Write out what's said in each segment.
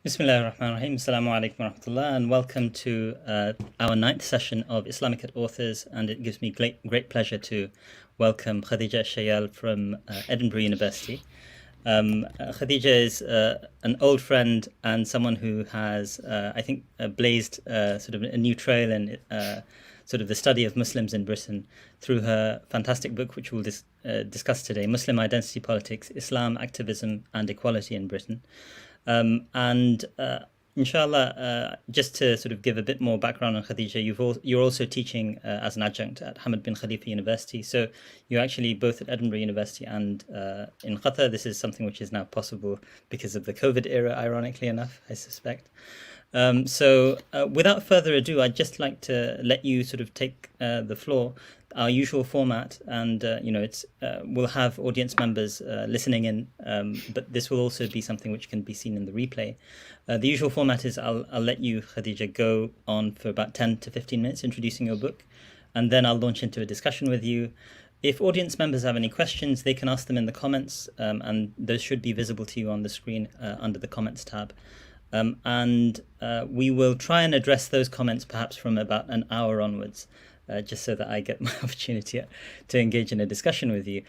Bismillah ar-Rahman ar-Rahim. Assalamu alaikum wa rahmatullah, and welcome to our ninth session of Islamic Authors. And it gives me great pleasure to welcome Khadijah Elshayyal from Edinburgh University. Khadijah is an old friend and someone who has, I think, blazed sort of a new trail in sort of the study of Muslims in Britain through her fantastic book, which we'll discuss today, Muslim Identity Politics, Islam, Activism and Equality in Britain. And inshallah, just to sort of give a bit more background on Khadijah, you're also teaching as an adjunct at Hamad bin Khalifa University. So you're actually both at Edinburgh University and in Qatar. This is something which is now possible because of the COVID era, ironically enough, I suspect. So without further ado, I'd just like to let you sort of take the floor. Our usual format, and it's we'll have audience members listening in, but this will also be something which can be seen in the replay. The usual format is I'll let you, Khadijah, go on for about 10 to 15 minutes introducing your book, and then I'll launch into a discussion with you. If audience members have any questions, they can ask them in the comments, and those should be visible to you on the screen under the comments tab. And we will try and address those comments perhaps from about an hour onwards. Just so that I get my opportunity to engage in a discussion with you.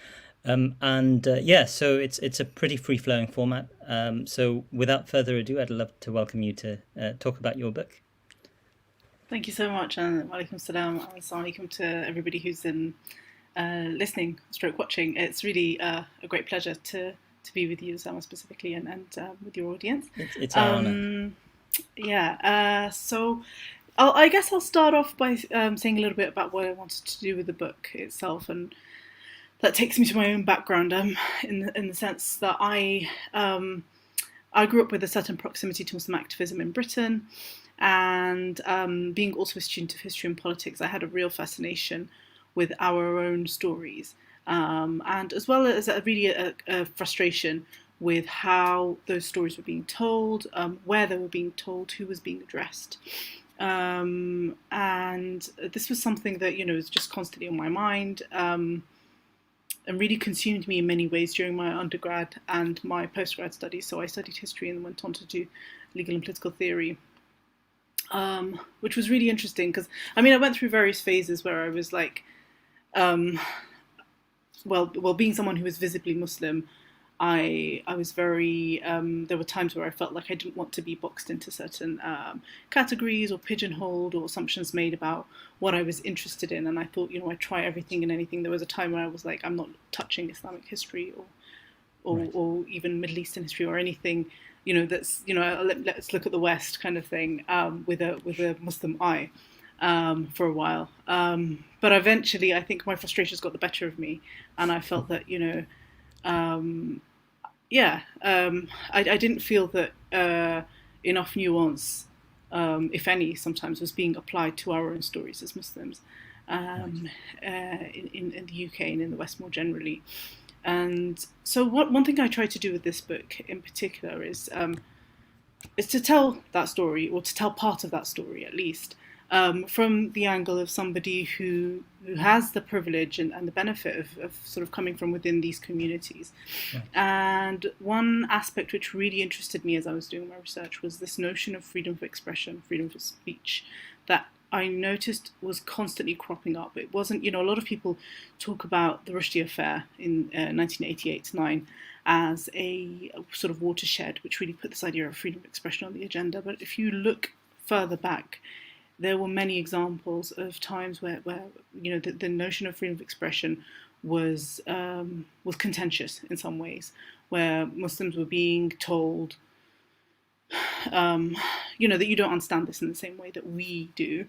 So it's a pretty free-flowing format. So without further ado, I'd love to welcome you to talk about your book. Thank you so much, and walaikum salam, and assalamu alaikum to everybody who's listening, stroke watching. It's really a great pleasure to be with you, Usaama, specifically, and with your audience. It's our honor. So I guess I'll start off by saying a little bit about what I wanted to do with the book itself, and that takes me to my own background. In the sense that I grew up with a certain proximity to Muslim activism in Britain, and being also a student of history and politics, I had a real fascination with our own stories, and as well as a frustration with how those stories were being told, where they were being told, who was being addressed. And this was something that, was just constantly on my mind, and really consumed me in many ways during my undergrad and my postgrad studies. So I studied history and went on to do legal and political theory, which was really interesting because, I went through various phases where I was like, being someone who was visibly Muslim, I was very, there were times where I felt like I didn't want to be boxed into certain categories or pigeonholed or assumptions made about what I was interested in. And I thought, I'd try everything and anything. There was a time when I was like, I'm not touching Islamic history or even Middle Eastern history or anything, that's, let's look at the West kind of thing, with a Muslim eye, for a while. But eventually I think my frustrations got the better of me, and I felt that, I didn't feel that enough nuance, if any, sometimes was being applied to our own stories as Muslims, in the UK and in the West more generally. And so one thing I try to do with this book in particular is to tell that story, or to tell part of that story at least, from the angle of somebody who has the privilege and the benefit of sort of coming from within these communities. Right. And one aspect which really interested me as I was doing my research was this notion of freedom of expression, freedom of speech, that I noticed was constantly cropping up. It wasn't, a lot of people talk about the Rushdie affair in 1988-9 as a sort of watershed, which really put this idea of freedom of expression on the agenda. But if you look further back, there were many examples of times where the notion of freedom of expression was contentious in some ways, where Muslims were being told, that you don't understand this in the same way that we do,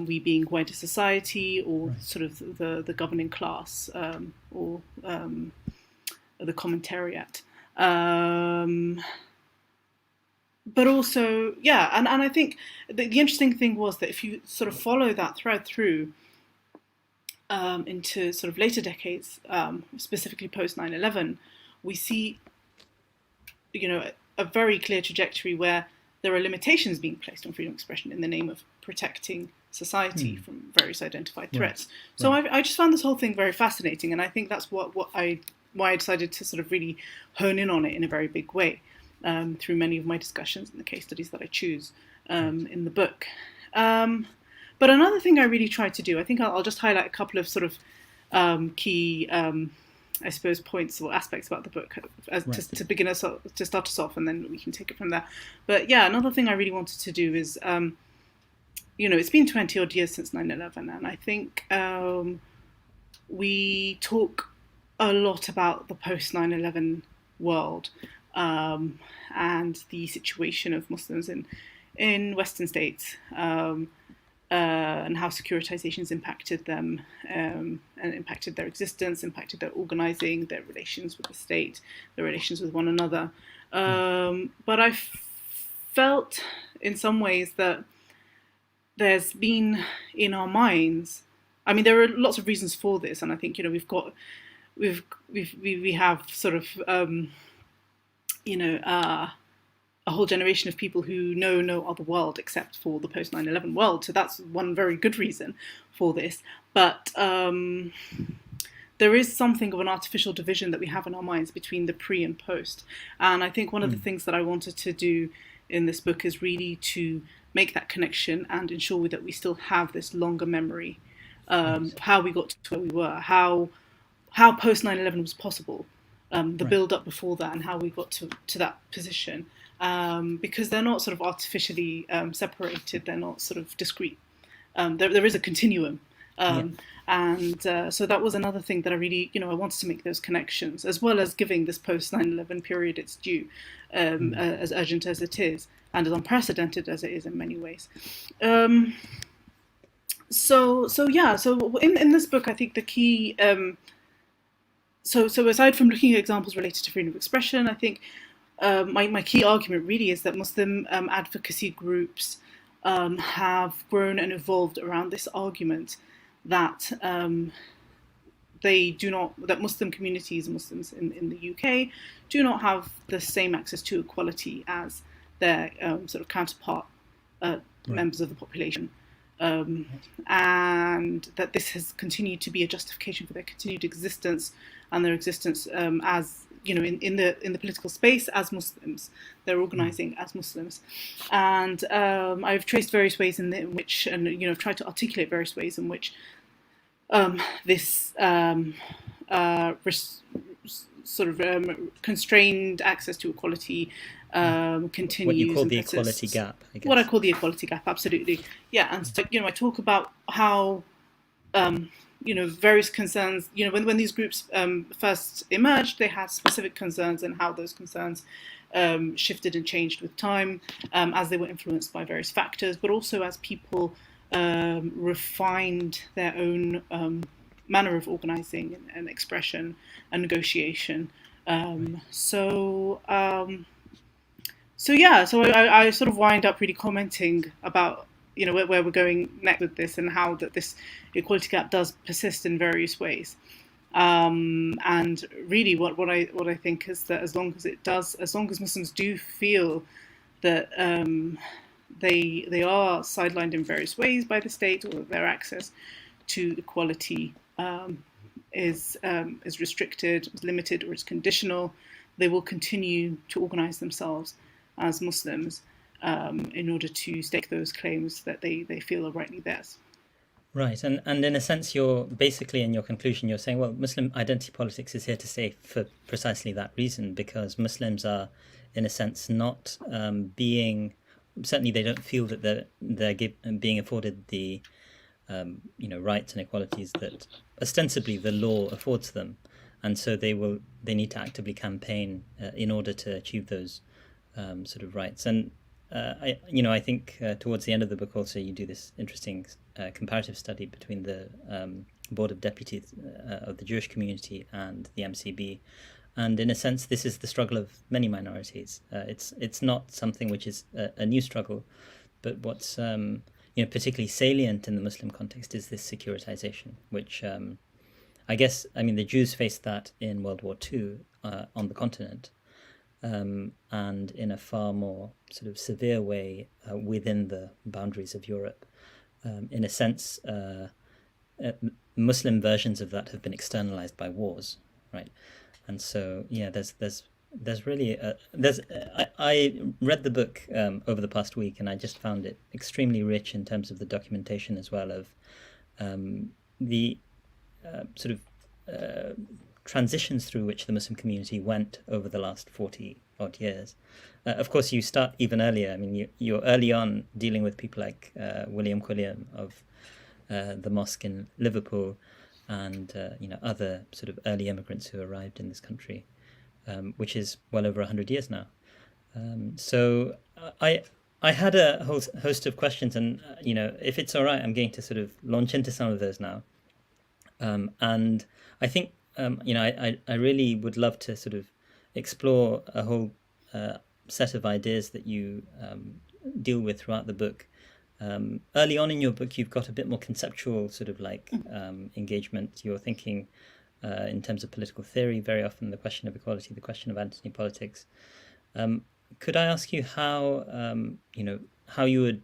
we being wider society or right. Sort of the governing class, or the commentariat. But also, and I think the interesting thing was that if you sort of follow that thread through into sort of later decades, specifically post 9/11, we see, a very clear trajectory where there are limitations being placed on freedom of expression in the name of protecting society from various identified threats. Right. So I just found this whole thing very fascinating, and I think that's why I decided to sort of really hone in on it in a very big way. through many of my discussions and the case studies that I choose in the book. But another thing I really try to do, I think I'll just highlight a couple of sort of key, I suppose, points or aspects about the book to begin us to start us off, and then we can take it from there. But yeah, another thing I really wanted to do is, it's been 20 odd years since 9/11, and I think we talk a lot about the post 9/11 world and the situation of Muslims in Western states. And how securitizations impacted them and impacted their existence, impacted their organizing, their relations with the state, their relations with one another. But I felt in some ways that there's been in our minds, I mean, there are lots of reasons for this, and I think, we have sort of, a whole generation of people who know no other world except for the post 9/11 world. So that's one very good reason for this. But there is something of an artificial division that we have in our minds between the pre and post. And I think one of the things that I wanted to do in this book is really to make that connection and ensure that we still have this longer memory, how we got to where we were, how post 9/11 was possible, the build up before that, and how we got to that position. Because they're not sort of artificially separated, they're not sort of discrete. There is a continuum. And so that was another thing that I really, I wanted to make those connections, as well as giving this post 9/11 period its due, as urgent as it is, and as unprecedented as it is in many ways. So in this book, I think the key, so aside from looking at examples related to freedom of expression, I think my key argument really is that Muslim advocacy groups have grown and evolved around this argument that that Muslim communities and Muslims in the UK do not have the same access to equality as their sort of counterpart members of the population. And that this has continued to be a justification for their continued existence and their existence as in the political space as Muslims. They're organising as Muslims, and I've traced various ways in which, and I've tried to articulate various ways in which this sort of constrained access to equality continues. What you call the equality gap, I guess. What I call the equality gap, absolutely. Yeah, and so I talk about how various concerns, when these groups first emerged, they had specific concerns, and how those concerns shifted and changed with time as they were influenced by various factors, but also as people refined their own manner of organizing and expression and negotiation. So I sort of wind up really commenting about where we're going next with this, and how that this equality gap does persist in various ways. And really what I think is that as long as Muslims do feel that they are sidelined in various ways by the state, or that their access to equality is restricted, is limited, or is conditional, they will continue to organize themselves as Muslims in order to stake those claims that they feel are rightly theirs. Right, and in a sense, you're basically, in your conclusion, you're saying, well, Muslim identity politics is here to stay for precisely that reason, because Muslims are, in a sense, not certainly they don't feel that they're being afforded the rights and equalities that ostensibly the law affords them, and so they need to actively campaign in order to achieve those sort of rights. And I think towards the end of the book also you do this interesting comparative study between the Board of Deputies of the Jewish community and the MCB, and in a sense this is the struggle of many minorities. It's not something which is a new struggle, but what's particularly salient in the Muslim context is this securitization, which I guess the Jews faced that in World War II on the continent. And in a far more sort of severe way within the boundaries of Europe. In a sense, Muslim versions of that have been externalized by wars, right? And so, there's there's really I read the book over the past week, and I just found it extremely rich in terms of the documentation as well of the sort of transitions through which the Muslim community went over the last 40 odd years. Of course, you start even earlier. I mean, you're early on dealing with people like William Quilliam of the mosque in Liverpool, and other sort of early immigrants who arrived in this country, which is well over 100 years now. So I had a whole host of questions, and if it's all right, I'm going to sort of launch into some of those now. And I think I really would love to sort of explore a whole set of ideas that you deal with throughout the book. Early on in your book, you've got a bit more conceptual sort of like engagement. You're thinking in terms of political theory, very often the question of equality, the question of identity politics. Could I ask you how you would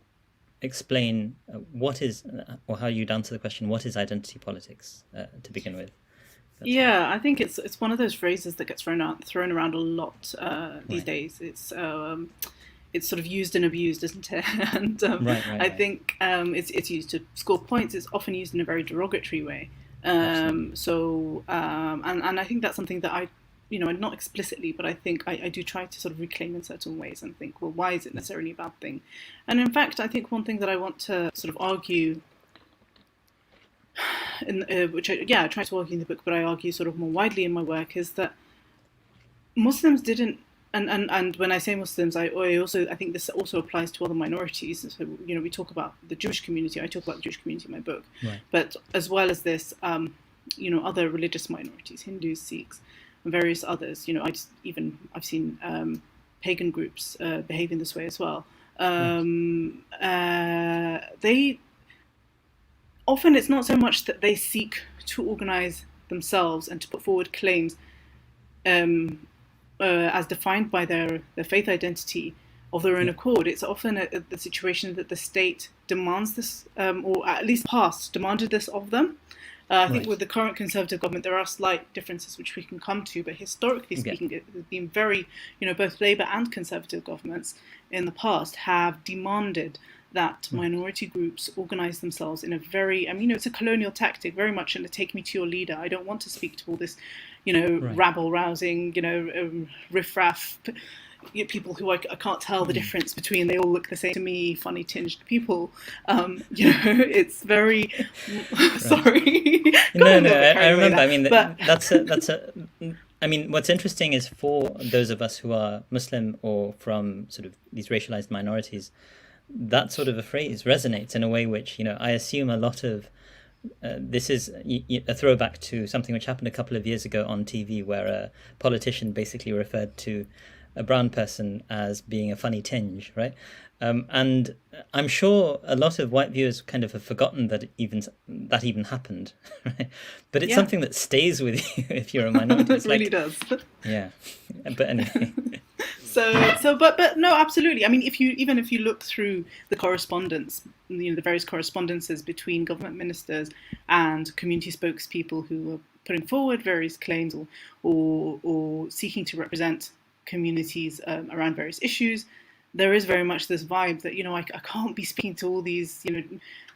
explain what is, or how you'd answer the question, what is identity politics, to begin with? Yeah, I think it's one of those phrases that gets thrown around a lot these days. It's sort of used and abused, isn't it? And I think it's used to score points. It's often used in a very derogatory way. And I think that's something that I not explicitly, but I think I do try to sort of reclaim in certain ways and think, well, why is it necessarily a bad thing? And in fact, I think one thing that I want to sort of argue, which I try to argue in the book, but I argue sort of more widely in my work, is that Muslims didn't, and when I say Muslims, I think this also applies to other minorities. So we talk about the Jewish community. I talk about the Jewish community in my book, but as well as this, other religious minorities, Hindus, Sikhs, and various others. I've seen pagan groups behave in this way as well. They often, it's not so much that they seek to organize themselves and to put forward claims as defined by their faith identity of their own accord. It's often the situation that the state demands this, or at least past demanded this of them. I think with the current Conservative government, there are slight differences which we can come to, but historically speaking, it has been very, both Labour and Conservative governments in the past have demanded that minority groups organise themselves in a very, it's a colonial tactic, very much in the take me to your leader. I don't want to speak to all this, rabble-rousing, riffraff people who I can't tell the difference between. They all look the same to me, funny tinged people. It's very sorry. No, I remember. What's interesting is for those of us who are Muslim or from sort of these racialized minorities, that sort of a phrase resonates in a way which I assume a lot of. This is a throwback to something which happened a couple of years ago on TV, where a politician basically referred to a brown person as being a funny tinge, right? And I'm sure a lot of white viewers kind of have forgotten that even happened, right? But it's something that stays with you if you're a minority. It really does. Yeah, but anyway. But no, absolutely. I mean, if you look through the correspondence, the various correspondences between government ministers and community spokespeople who are putting forward various claims or seeking to represent communities around various issues, there is very much this vibe that I can't be speaking to all these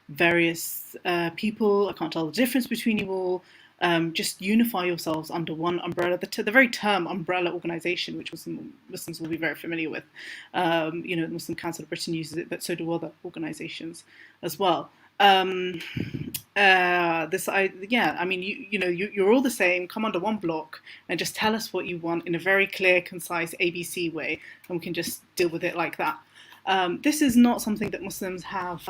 various people. I can't tell the difference between you all. Just unify yourselves under one umbrella. The very term umbrella organisation, which Muslims will be very familiar with. The Muslim Council of Britain uses it, but so do other organisations as well. You're all the same. Come under one block and just tell us what you want in a very clear, concise ABC way, and we can just deal with it like that. This is not something that Muslims have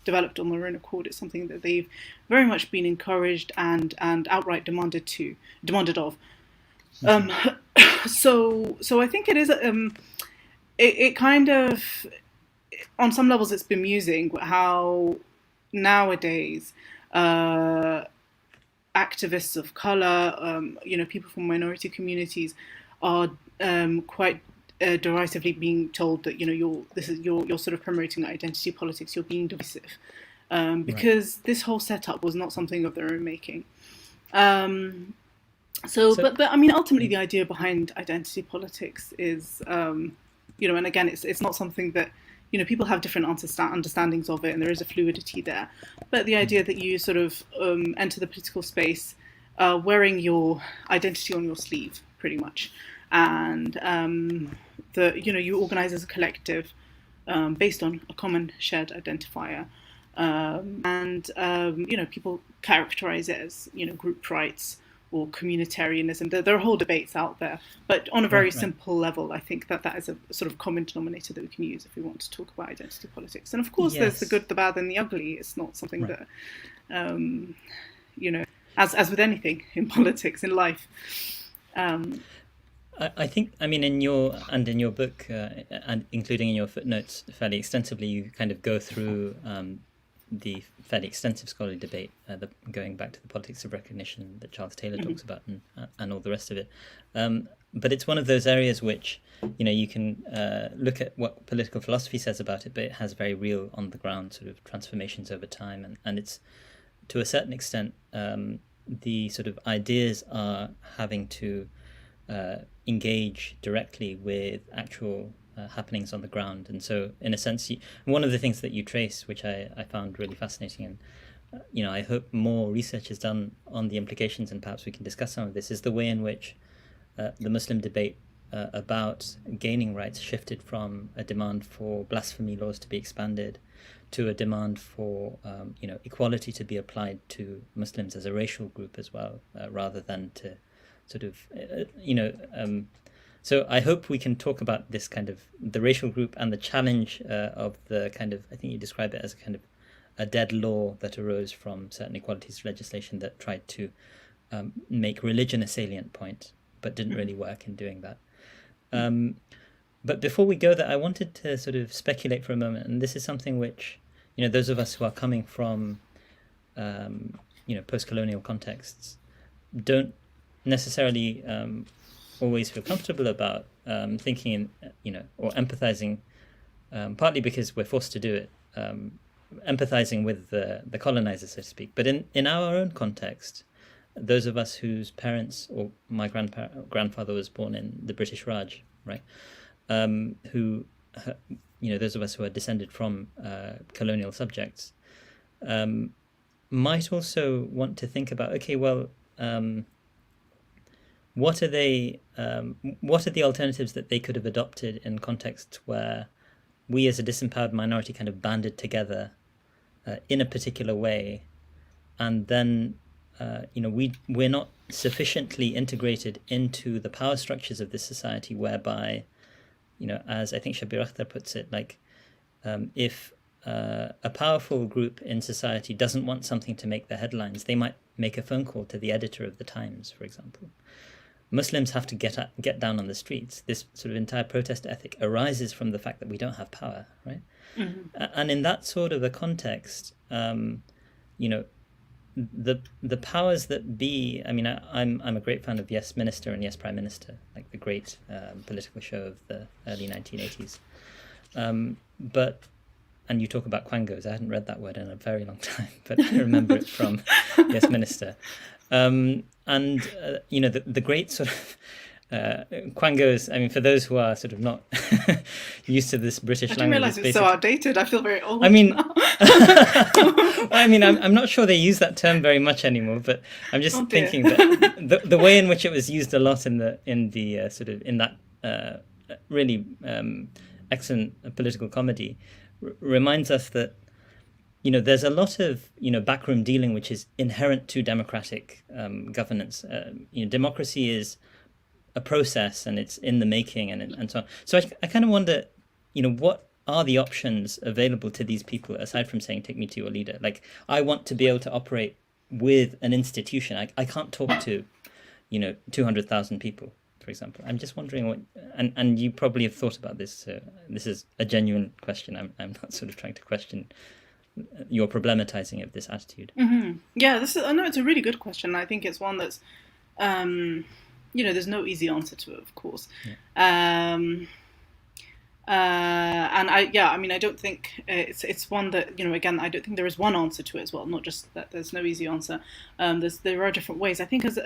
developed on their own accord. It's something that they've very much been encouraged and outright demanded of. So I think it is. It kind of, on some levels, it's bemusing how nowadays activists of colour, people from minority communities are quite derisively being told that you're sort of promoting identity politics, you're being divisive, because this whole setup was not something of their own making. So, So, but I mean, ultimately, the idea behind identity politics is, and again, it's not something that, people have different understandings of it, and there is a fluidity there. But the idea that you sort of enter the political space wearing your identity on your sleeve, pretty much, and you organize as a collective based on a common shared identifier. People characterize it as, group rights or communitarianism. There are whole debates out there, but on a very simple level, I think that is a sort of common denominator that we can use if we want to talk about identity politics. And of course, there's the good, the bad, and the ugly. It's not something that, as with anything in politics, in life. I think, I mean, in your book, and including in your footnotes fairly extensively, you kind of go through the fairly extensive scholarly debate, going back to the politics of recognition that Charles Taylor talks about, and all the rest of it. But it's one of those areas which, you can look at what political philosophy says about it, but it has very real on the ground sort of transformations over time, and it's, to a certain extent, the sort of ideas are having to engage directly with actual happenings on the ground. And so, in a sense, one of the things that you trace, which I found really fascinating, and I hope more research is done on the implications, and perhaps we can discuss some of this, is the way in which the Muslim debate about gaining rights shifted from a demand for blasphemy laws to be expanded to a demand for equality to be applied to Muslims as a racial group as well, rather than to sort of so I hope we can talk about this kind of the racial group and the challenge of the kind of, I think you describe it as a kind of a dead law that arose from certain equalities legislation that tried to make religion a salient point, but didn't really work in doing that. But before we go there, I wanted to sort of speculate for a moment, and this is something which, those of us who are coming from, post-colonial contexts don't necessarily always feel comfortable about thinking, or empathizing, partly because we're forced to do it, empathizing with the colonizer, so to speak. But in our own context, those of us whose parents, or my grandfather was born in the British Raj, right? Who, those of us who are descended from colonial subjects, might also want to think about, okay, well, what are the alternatives that they could have adopted in contexts where we as a disempowered minority kind of banded together in a particular way, and then we're not sufficiently integrated into the power structures of this society, whereby, as I think Shabir Akhtar puts it, like if a powerful group in society doesn't want something to make the headlines, they might make a phone call to the editor of the Times, for example. Muslims have to get down on the streets. This sort of entire protest ethic arises from the fact that we don't have power, right? Mm-hmm. And in that sort of a context, the powers that be. I mean, I'm a great fan of Yes Minister and Yes Prime Minister, like the great political show of the early 1980s. And you talk about quangos. I hadn't read that word in a very long time, but I remember it from Yes Minister. The great sort of quangos, I mean, for those who are sort of not used to this British language. I didn't realise it's so outdated. I feel very old. I mean, now. I mean, I'm not sure they use that term very much anymore, but I'm just thinking that the way in which it was used a lot in the sort of in that really excellent political comedy reminds us that there's a lot of backroom dealing which is inherent to democratic governance. Democracy is a process, and it's in the making, and so on. So I kind of wonder, what are the options available to these people aside from saying, take me to your leader? Like, I want to be able to operate with an institution. I can't talk to 200,000 people, for example. I'm just wondering what, and you probably have thought about this. So this is a genuine question. I'm not sort of trying to question your problematizing of this attitude. Mm-hmm. Yeah, I know it's a really good question. I think it's one that's, there's no easy answer to it, of course. Yeah. I don't think it's one that, again, I don't think there is one answer to it as well. Not just that there's no easy answer. There are different ways. I think as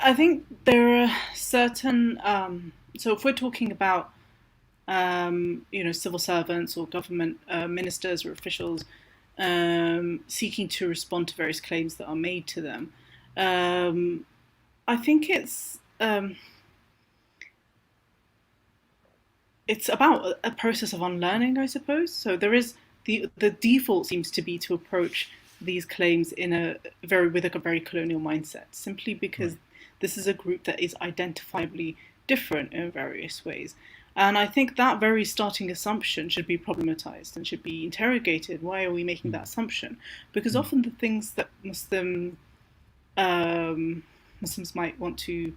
I think there are certain. So if we're talking about civil servants or government ministers or officials seeking to respond to various claims that are made to them, I think it's about a process of unlearning, I suppose. So there is the default seems to be to approach these claims with a very colonial mindset, simply because this is a group that is identifiably different in various ways. And I think that very starting assumption should be problematized and should be interrogated. Why are we making that assumption? Because often the things that Muslims might want to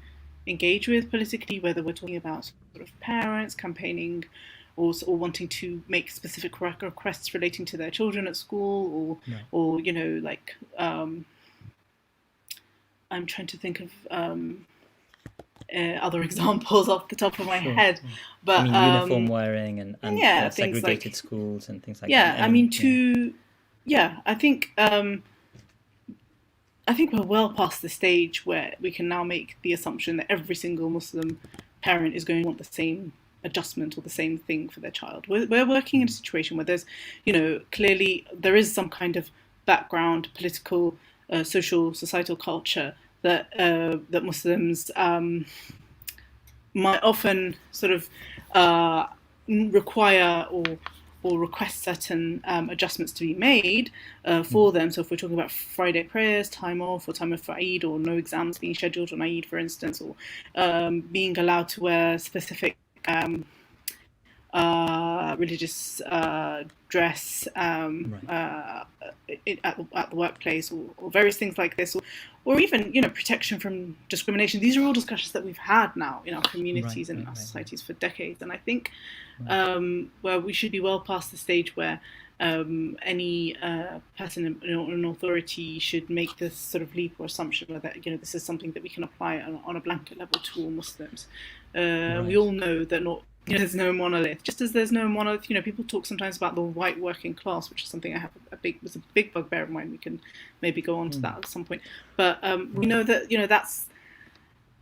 engage with politically, whether we're talking about sort of parents campaigning or wanting to make specific requests relating to their children at school, or I'm trying to think of other examples off the top of my head, but uniform wearing and segregated schools and things like that. I think we're well past the stage where we can now make the assumption that every single Muslim parent is going to want the same adjustment or the same thing for their child. We're working in a situation where there's, clearly there is some kind of background, political, social, societal culture that Muslims might often sort of require or request certain adjustments to be made for them. So if we're talking about Friday prayers, time off, or time of Eid, or no exams being scheduled on Eid, for instance, or being allowed to wear specific religious dress at the workplace, or various things like this, or even protection from discrimination. These are all discussions that we've had now in our communities and in our societies for decades, and I think where we should be well past the stage where any person in authority should make this sort of leap or assumption that this is something that we can apply on a blanket level to all Muslims. We all know that there's no monolith. Just as there's no monolith, people talk sometimes about the white working class, which is something I have was a big bugbear of mine. We can maybe go on to that at some point. But we know that that's,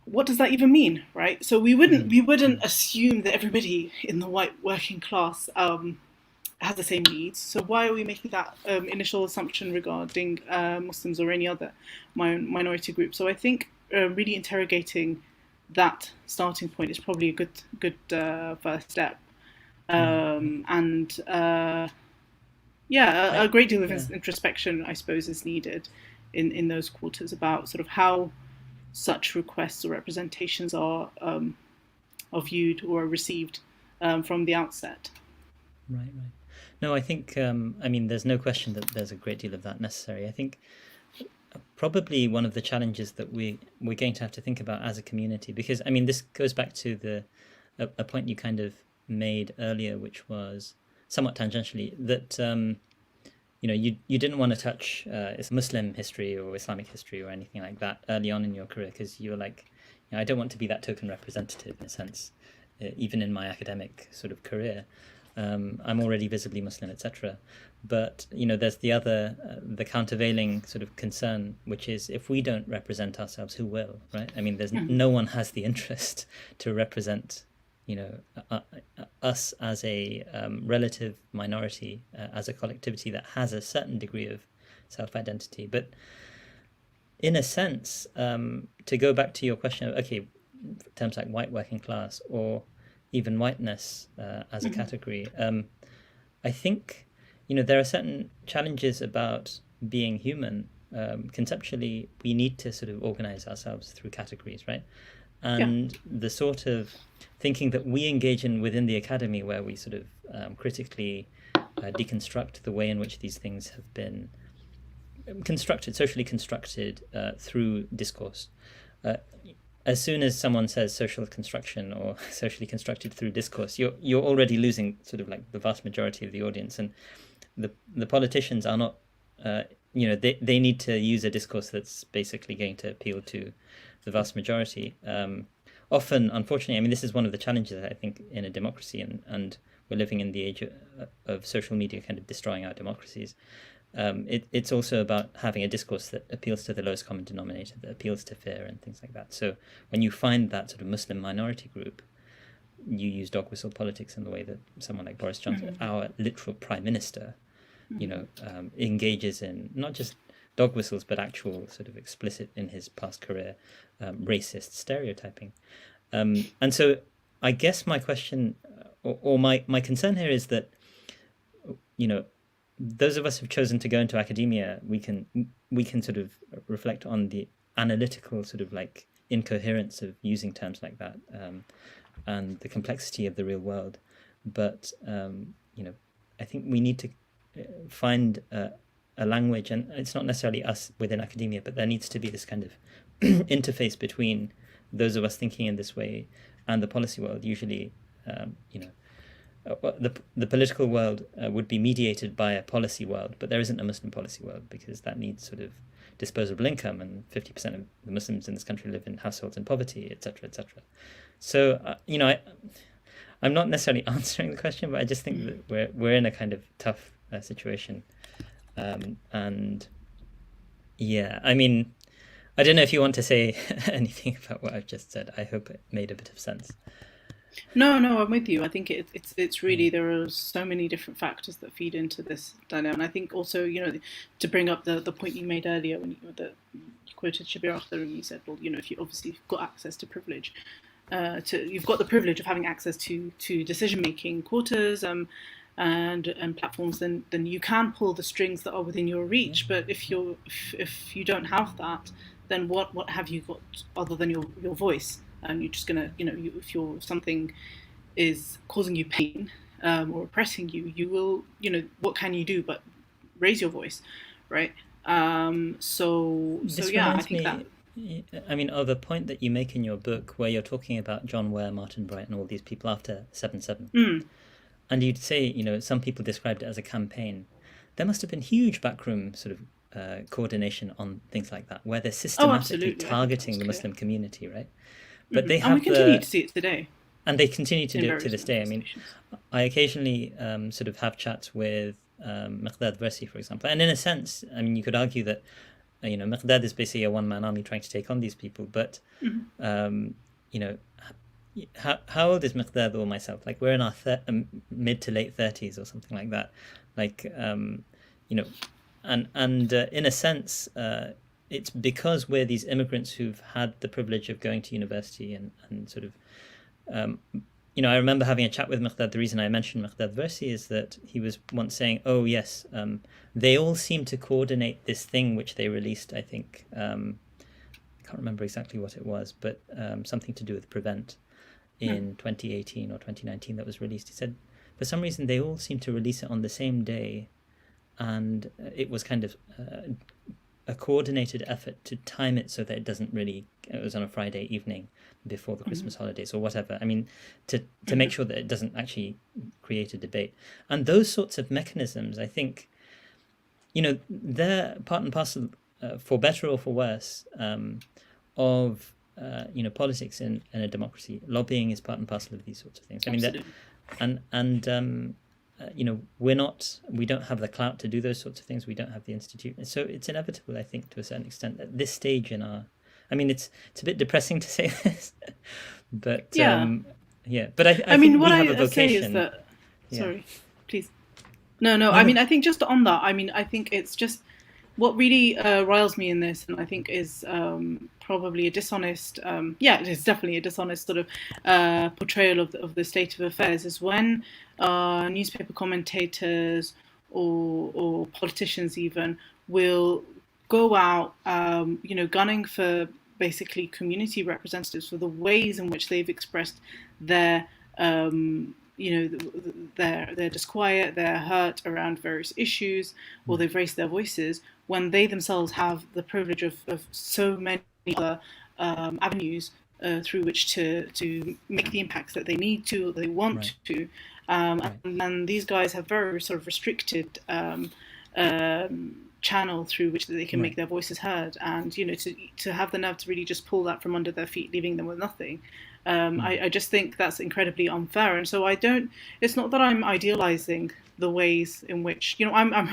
what does that even mean, right? So we wouldn't assume that everybody in the white working class has the same needs. So why are we making that initial assumption regarding Muslims or any other minority group? So I think really interrogating that starting point is probably a good first step, a great deal of introspection, I suppose, is needed in those quarters about sort of how such requests or representations are viewed or received from the outset. Right. No, I think there's no question that there's a great deal of that necessary. I think probably one of the challenges that we're going to have to think about as a community, because this goes back to a point you kind of made earlier, which was somewhat tangentially, that you didn't want to touch Muslim history or Islamic history or anything like that early on in your career, because you were like, I don't want to be that token representative in a sense, even in my academic sort of career. I'm already visibly Muslim, etc. But there's the countervailing sort of concern, which is, if we don't represent ourselves, who will, right? There's no one has the interest to represent us as a relative minority, as a collectivity that has a certain degree of self-identity. But in a sense, to go back to your question of, terms like white working class or even whiteness as a category, I think there are certain challenges about being human. Conceptually, we need to sort of organize ourselves through categories, right? And the sort of thinking that we engage in within the academy, where we sort of critically deconstruct the way in which these things have been socially constructed through discourse. As soon as someone says social construction or socially constructed through discourse, you're already losing sort of like the vast majority of the audience, and the politicians are not. They need to use a discourse that's basically going to appeal to the vast majority. Often, unfortunately, this is one of the challenges, I think, in a democracy, and we're living in the age of social media kind of destroying our democracies. it's also about having a discourse that appeals to the lowest common denominator, that appeals to fear and things like that. So when you find that sort of Muslim minority group, you use dog whistle politics in the way that someone like Boris Johnson, our literal prime minister, engages in not just dog whistles, but actual sort of explicit in his past career racist stereotyping. And so I guess my question or my concern here is that, those of us who've chosen to go into academia, we can sort of reflect on the analytical sort of like incoherence of using terms like that, and the complexity of the real world. But I think we need to find a language, and it's not necessarily us within academia, but there needs to be this kind of interface between those of us thinking in this way and the policy world. Usually, the political world would be mediated by a policy world, but there isn't a Muslim policy world because that needs sort of disposable income, and 50% of the Muslims in this country live in households in poverty, etc., etc. So, I'm not necessarily answering the question, but I just think that we're in a kind of tough situation, and yeah, I mean, I don't know if you want to say anything about what I've just said. I hope it made a bit of sense. No, I'm with you. I think it's really, there are so many different factors that feed into this dynamic. And I think also, to bring up the point you made earlier when you quoted Shabir Akhtar, and you said, well, if you obviously got access to privilege, you've got the privilege of having access to decision-making quarters and platforms, then you can pull the strings that are within your reach. But if you don't have that, then what have you got other than your voice? And you're just gonna, if something is causing you pain or oppressing you, you will, what can you do but raise your voice, right? So yeah, I think that. I mean, of a point that you make in your book where you're talking about John Ware, Martin Bright, and all these people after 7/7, and you'd say, some people described it as a campaign. There must have been huge backroom sort of coordination on things like that, where they're systematically targeting the Muslim community, right? But they have, and we continue to see it today. And they continue to do it to this day. I mean, I occasionally sort of have chats with Miqdad Versi, for example. And in a sense, I mean, you could argue that, Miqdad is basically a one-man army trying to take on these people. But, how old is Miqdad or myself? Like, we're in our mid to late 30s or something like that. Like, and in a sense, it's because we're these immigrants who've had the privilege of going to university and sort of, I remember having a chat with Miqdad. The reason I mentioned Miqdad Versi is that he was once saying, oh yes, they all seem to coordinate this thing which they released, I think, I can't remember exactly what it was, but something to do with Prevent in 2018 or 2019 that was released. He said, for some reason, they all seem to release it on the same day, and it was kind of a coordinated effort to time it so that it was on a Friday evening before the Christmas holidays or whatever. I mean, to make sure that it doesn't actually create a debate. And those sorts of mechanisms, I think, they're part and parcel, for better or for worse, of, politics in a democracy. Lobbying is part and parcel of these sorts of things. I mean, we don't have the clout to do those sorts of things. We don't have the institute. And so it's inevitable, I think, to a certain extent, at this stage in our, I mean, it's a bit depressing to say this, but but I mean, think what we have I a vocation. say is that, sorry, please. No, I mean, I think just on that, I mean, I think it's just what really riles me in this, and I think is probably a dishonest, it is definitely a dishonest sort of portrayal of the state of affairs, is when newspaper commentators or politicians even will go out, gunning for basically community representatives for the ways in which they've expressed their their disquiet, their hurt around various issues, or they've raised their voices, when they themselves have the privilege of so many other avenues through which to make the impacts that they need to, or they want to. And these guys have very sort of restricted channel through which they can make their voices heard, and to have the nerve to really just pull that from under their feet, leaving them with nothing. I just think that's incredibly unfair. And so it's not that I'm idealizing the ways in which, I'm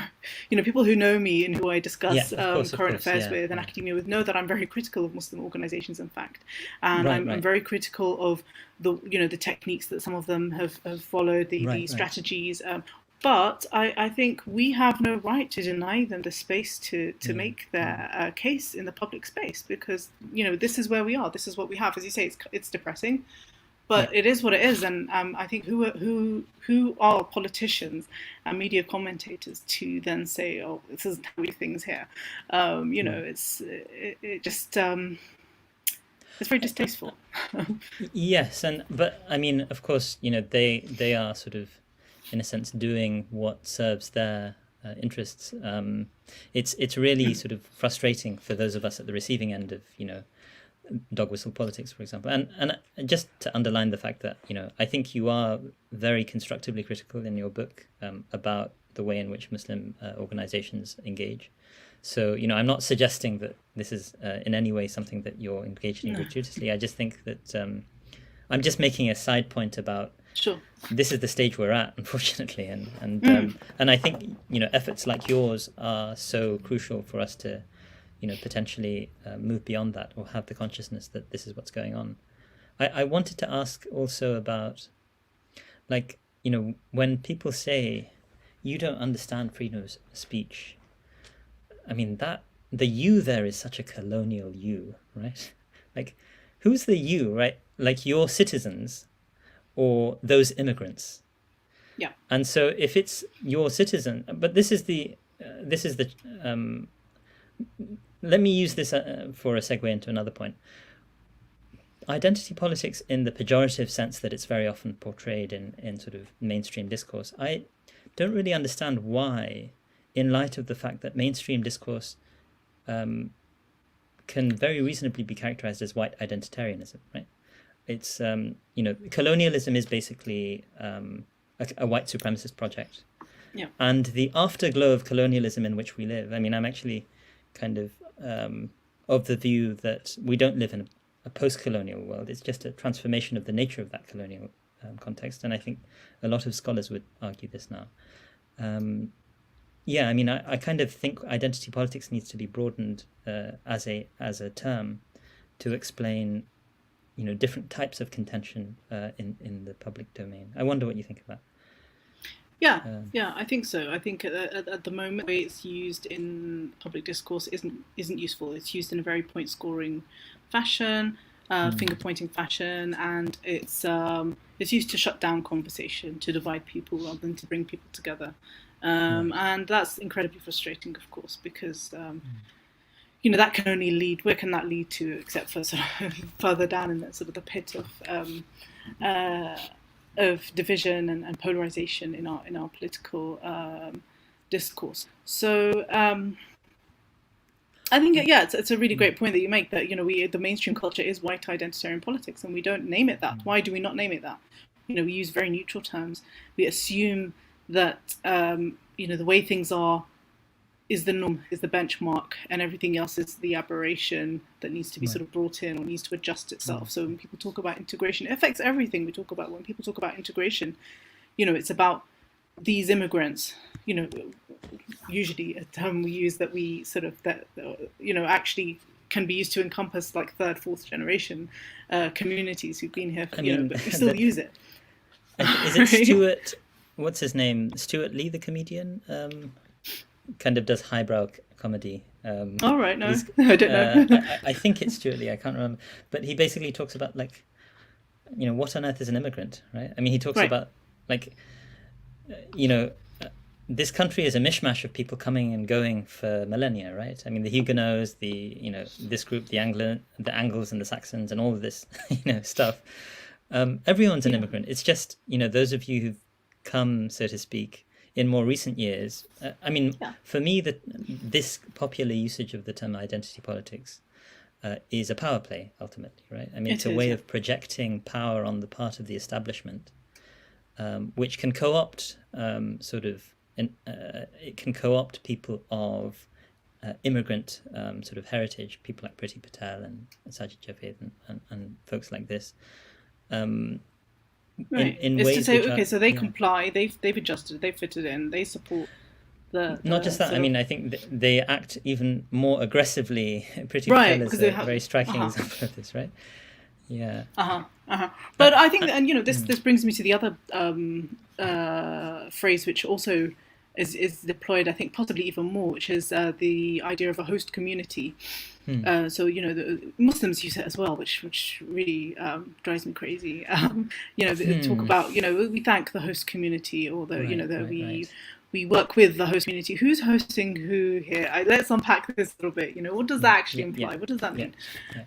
people who know me and who I discuss current affairs with and academia with know that I'm very critical of Muslim organizations, in fact, and I'm very critical of the techniques that some of them have followed, the strategies. But I think we have no right to deny them the space to make their case in the public space, because this is where we are. This is what we have. As you say, it's depressing, but it is what it is. And I think who are politicians and media commentators to then say, "Oh, this isn't how we do things here"? It's very distasteful. Yes, but I mean, of course, they are sort of, in a sense, doing what serves their interests. It's really sort of frustrating for those of us at the receiving end of dog whistle politics, for example. And just to underline the fact that I think you are very constructively critical in your book about the way in which Muslim organizations engage. So I'm not suggesting that this is in any way something that you're engaged in gratuitously. I just think that I'm just making a side point about. Sure. This is the stage we're at, unfortunately, and I think efforts like yours are so crucial for us to potentially move beyond that, or have the consciousness that this is what's going on. I wanted to ask also about, when people say you don't understand freedom of speech, I mean that the you there is such a colonial you, right? Like, who's the you, right? Like your citizens or those immigrants. Yeah. And so if it's your citizen, but this is the let me use this for a segue into another point. Identity politics, in the pejorative sense that it's very often portrayed in sort of mainstream discourse, I don't really understand why, in light of the fact that mainstream discourse can very reasonably be characterized as white identitarianism, right? It's colonialism is basically a white supremacist project, and the afterglow of colonialism in which we live. I mean, I'm actually kind of the view that we don't live in a post-colonial world. It's just a transformation of the nature of that colonial context, and I think a lot of scholars would argue this now. I mean, I kind of think identity politics needs to be broadened as a term to explain different types of contention in the public domain. I wonder what you think of that. Yeah, I think so. I think at the moment, the way it's used in public discourse isn't useful. It's used in a very point-scoring fashion, finger-pointing fashion, and it's used to shut down conversation, to divide people rather than to bring people together. And that's incredibly frustrating, of course, because that can only lead. Where can that lead to, except for sort of further down in the sort of the pit of division and polarization in our political discourse. So I think it's a really great point that you make, that the mainstream culture is white identitarian politics, and we don't name it that. Why do we not name it that? We use very neutral terms. We assume that the way things are is the norm, is the benchmark, and everything else is the aberration that needs to be sort of brought in or needs to adjust itself. So when people talk about integration, it affects everything we talk about. When people talk about integration, it's about these immigrants, usually a term we use that we sort of, actually can be used to encompass like third, fourth generation communities who've been here for, but we still use it. Is it Stuart, what's his name? Stuart Lee, the comedian? Kind of does highbrow comedy. All right, no, I don't know. I think it's Stuart Lee. I can't remember, but he basically talks about what on earth is an immigrant, right? I mean, he talks about this country is a mishmash of people coming and going for millennia, right? I mean, the Huguenots, this group, the Angles and the Saxons, and all of this, stuff. Everyone's an immigrant. It's just those of you who've come, so to speak, in more recent years. For me, this popular usage of the term identity politics is a power play, ultimately, right? I mean, it's a way of projecting power on the part of the establishment, which can co-opt it can co-opt people of immigrant sort of heritage, people like Priti Patel and Sajid Javid and folks like this, Right. in It's to ways say, which okay, are, so they comply, they've adjusted, they've fitted in, they support not just that. sort I of mean, I think they act even more aggressively. Priti right Patel is because they a have very striking uh-huh example of this, right? Yeah. uh-huh uh-huh. Uh, But I think uh, that, and mm, this brings me to the other phrase which also is deployed, I think possibly even more, which is the idea of a host community. mm, So the Muslims use it as well, which really drives me crazy. They talk hmm. about we thank the host community, or Right, that right, right. we work with the host community. Who's hosting who here? Let's unpack this a little bit. What does Yeah, that actually yeah, yeah, imply? What does that yeah, mean?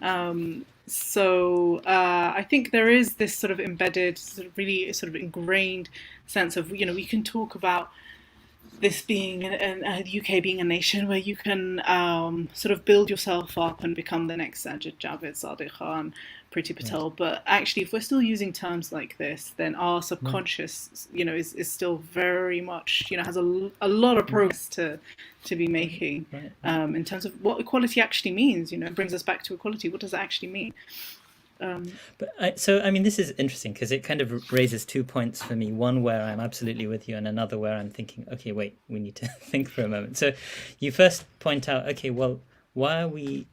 yeah. So I think there is this sort of embedded, sort of really sort of ingrained sense of we can talk about this being the UK being a nation where you can sort of build yourself up and become the next Sajid Javid, Sadiq Khan, Priti Right, Patel. But actually, if we're still using terms like this, then our right, subconscious, is still very much, has a lot of right, progress to be right, making right, right. in terms of what equality actually means. It brings us back to equality. What does that actually mean? But so, I mean, this is interesting because it kind of raises 2 points for me. One where I'm absolutely with you, and another where I'm thinking, okay, wait, we need to think for a moment. So, you first point out, okay, well, why are we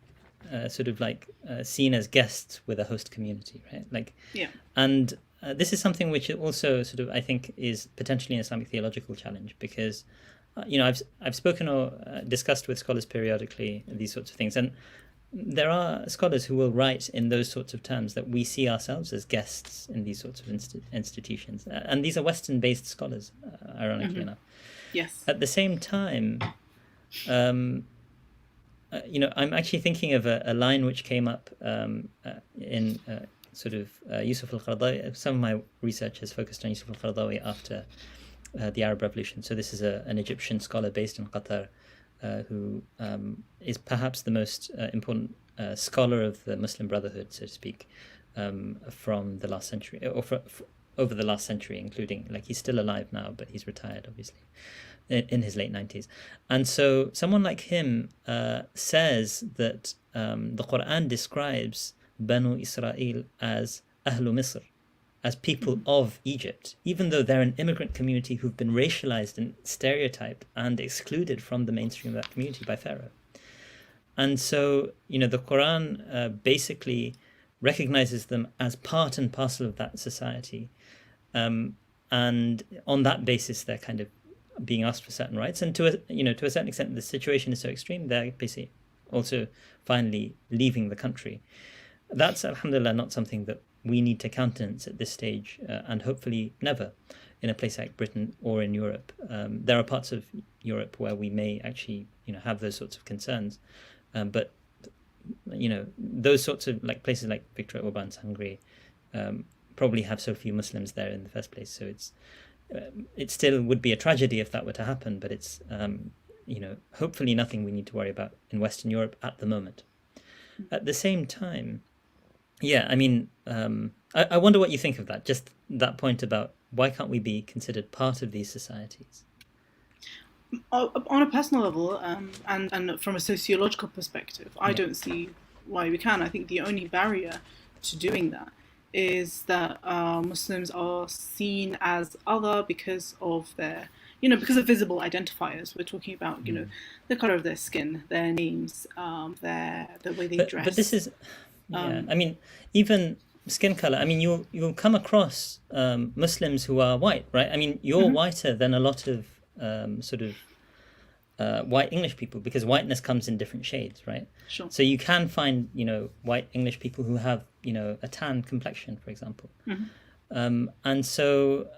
sort of like seen as guests with a host community, right? Like, Yeah. and this is something which also sort of I think is potentially an Islamic theological challenge because I've spoken or discussed with scholars periodically these sorts of things, and there are scholars who will write in those sorts of terms that we see ourselves as guests in these sorts of institutions, and these are Western-based scholars, ironically enough. Yes. At the same time, um, I'm actually thinking of a line which came up in sort of Yusuf al-Qaradawi. Some of my research has focused on Yusuf al-Qaradawi after the Arab Revolution. So this is an Egyptian scholar based in Qatar who is perhaps the most important scholar of the Muslim Brotherhood, so to speak, from the last century, or over the last century, including, like, he's still alive now, but he's retired, obviously, in his late 90s. And so someone like him says that the Quran describes Banu Israel as Ahlu Misr, as people of Egypt, even though they're an immigrant community who've been racialized and stereotyped and excluded from the mainstream of that community by Pharaoh. And so, the Quran basically recognizes them as part and parcel of that society. And on that basis, they're kind of being asked for certain rights. And to a certain extent, the situation is so extreme, they're basically also finally leaving the country. That's, alhamdulillah, not something that we need to countenance at this stage, and hopefully never in a place like Britain or in Europe. There are parts of Europe where we may actually, have those sorts of concerns, but those sorts of places like Viktor Orban's Hungary probably have so few Muslims there in the first place. So it still would be a tragedy if that were to happen, but it's hopefully nothing we need to worry about in Western Europe at the moment. At the same time, yeah, I mean, I wonder what you think of that, just that point about why can't we be considered part of these societies? On a personal level, and from a sociological perspective, I Yeah. don't see why we can. I think the only barrier to doing that is that Muslims are seen as other because of their, because of visible identifiers. We're talking about, the color of their skin, their names, the way they dress. But this is, yeah, I mean, even skin color. I mean, you'll come across Muslims who are white, right? I mean, you're whiter than a lot of sort of white English people, because whiteness comes in different shades, right? Sure. So you can find, white English people who have, a tan complexion, for example. And so,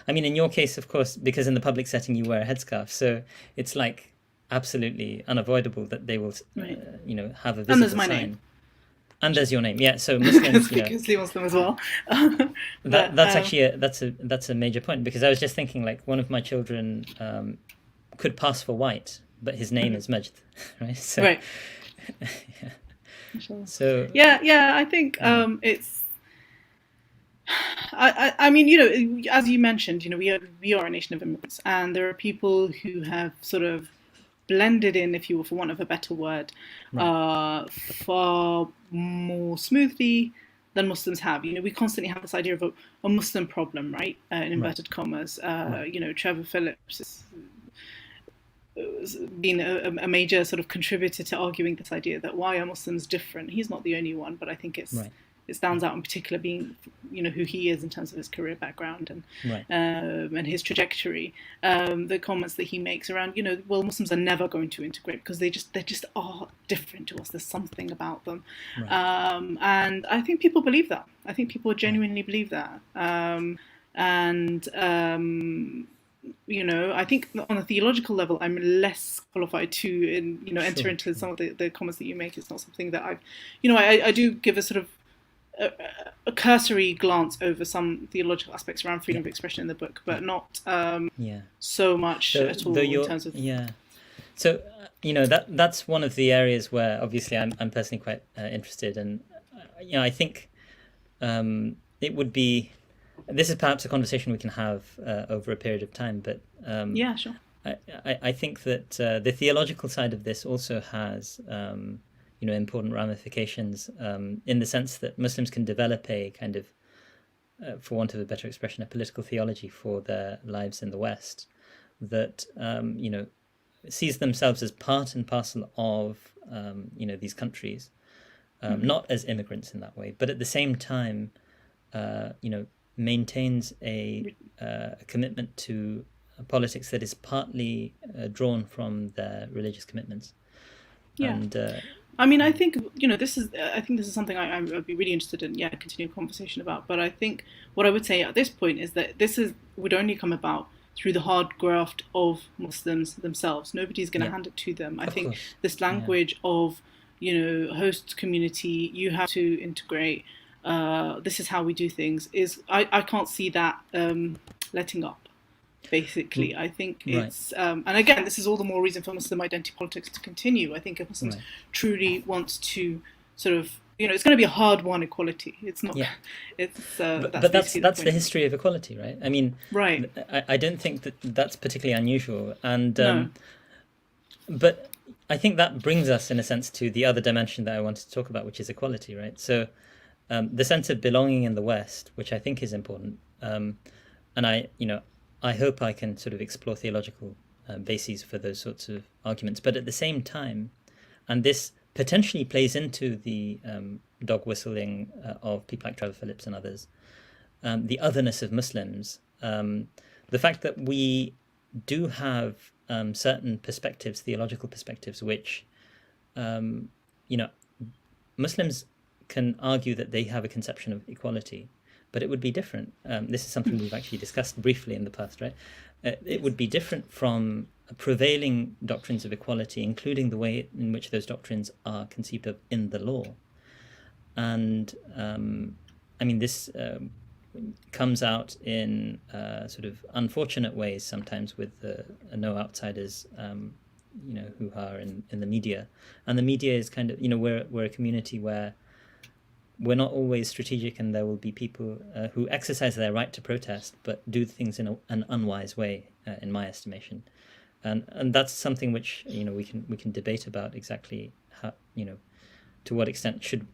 I mean, in your case, of course, because in the public setting you wear a headscarf, so it's like absolutely unavoidable that they will, Right. have a visible And there's my sign. name. And there's your name, yeah. So Muslims, Because Muslim as well. that's actually that's a major point, because I was just thinking, like, one of my children could pass for white, but his name is Majd, right? So, right. yeah. So yeah, I think it's. I mean, as you mentioned, we are a nation of immigrants, and there are people who have sort of blended in, if you will, for want of a better word, far more smoothly than Muslims have. We constantly have this idea of a Muslim problem, right? In inverted commas. Trevor Phillips has been a major sort of contributor to arguing this idea that why are Muslims different? He's not the only one, but I think it stands out in particular being, who he is in terms of his career background and his trajectory. The comments that he makes around, well, Muslims are never going to integrate because they just are different to us. There's something about them, and I think people believe that. I think people genuinely believe that, I think on a theological level, I'm less qualified to, enter into some of the comments that you make. It's not something that I do give a sort of a cursory glance over some theological aspects around freedom of expression in the book, but not so much at all in terms of... So, that's one of the areas where obviously I'm personally quite interested, and I think it would be... This is perhaps a conversation we can have over a period of time, but sure. I think that the theological side of this also has important ramifications in the sense that Muslims can develop a kind of, for want of a better expression, a political theology for their lives in the West that sees themselves as part and parcel of these countries, not as immigrants in that way, but at the same time maintains a commitment to politics that is partly drawn from their religious commitments. And I think this is something I'd be really interested in continuing conversation about. But I think what I would say at this point is that would only come about through the hard graft of Muslims themselves. Nobody's going to hand it to them. I think this language of host community, you have to integrate. This is how we do things. I can't see that letting up. Basically, I think it's and again, this is all the more reason for Muslim identity politics to continue. I think if Muslims truly want to sort of, it's going to be a hard-won equality. It's not. Yeah. That's the history of equality, right? I mean, I don't think that's particularly unusual, and but I think that brings us, in a sense, to the other dimension that I wanted to talk about, which is equality, right? So, the sense of belonging in the West, which I think is important, and I hope I can sort of explore theological bases for those sorts of arguments. But at the same time, and this potentially plays into the dog whistling of people like Trevor Phillips and others, the otherness of Muslims, the fact that we do have certain perspectives, theological perspectives, which, Muslims can argue that they have a conception of equality, but it would be different. This is something we've actually discussed briefly in the past, right? It would be different from prevailing doctrines of equality, including the way in which those doctrines are conceived of in the law. And this comes out in sort of unfortunate ways sometimes with no outsiders, who are in the media. And the media is kind of, we're a community where we're not always strategic, and there will be people who exercise their right to protest, but do things in an unwise way, in my estimation, and that's something which we can debate about exactly how, to what extent should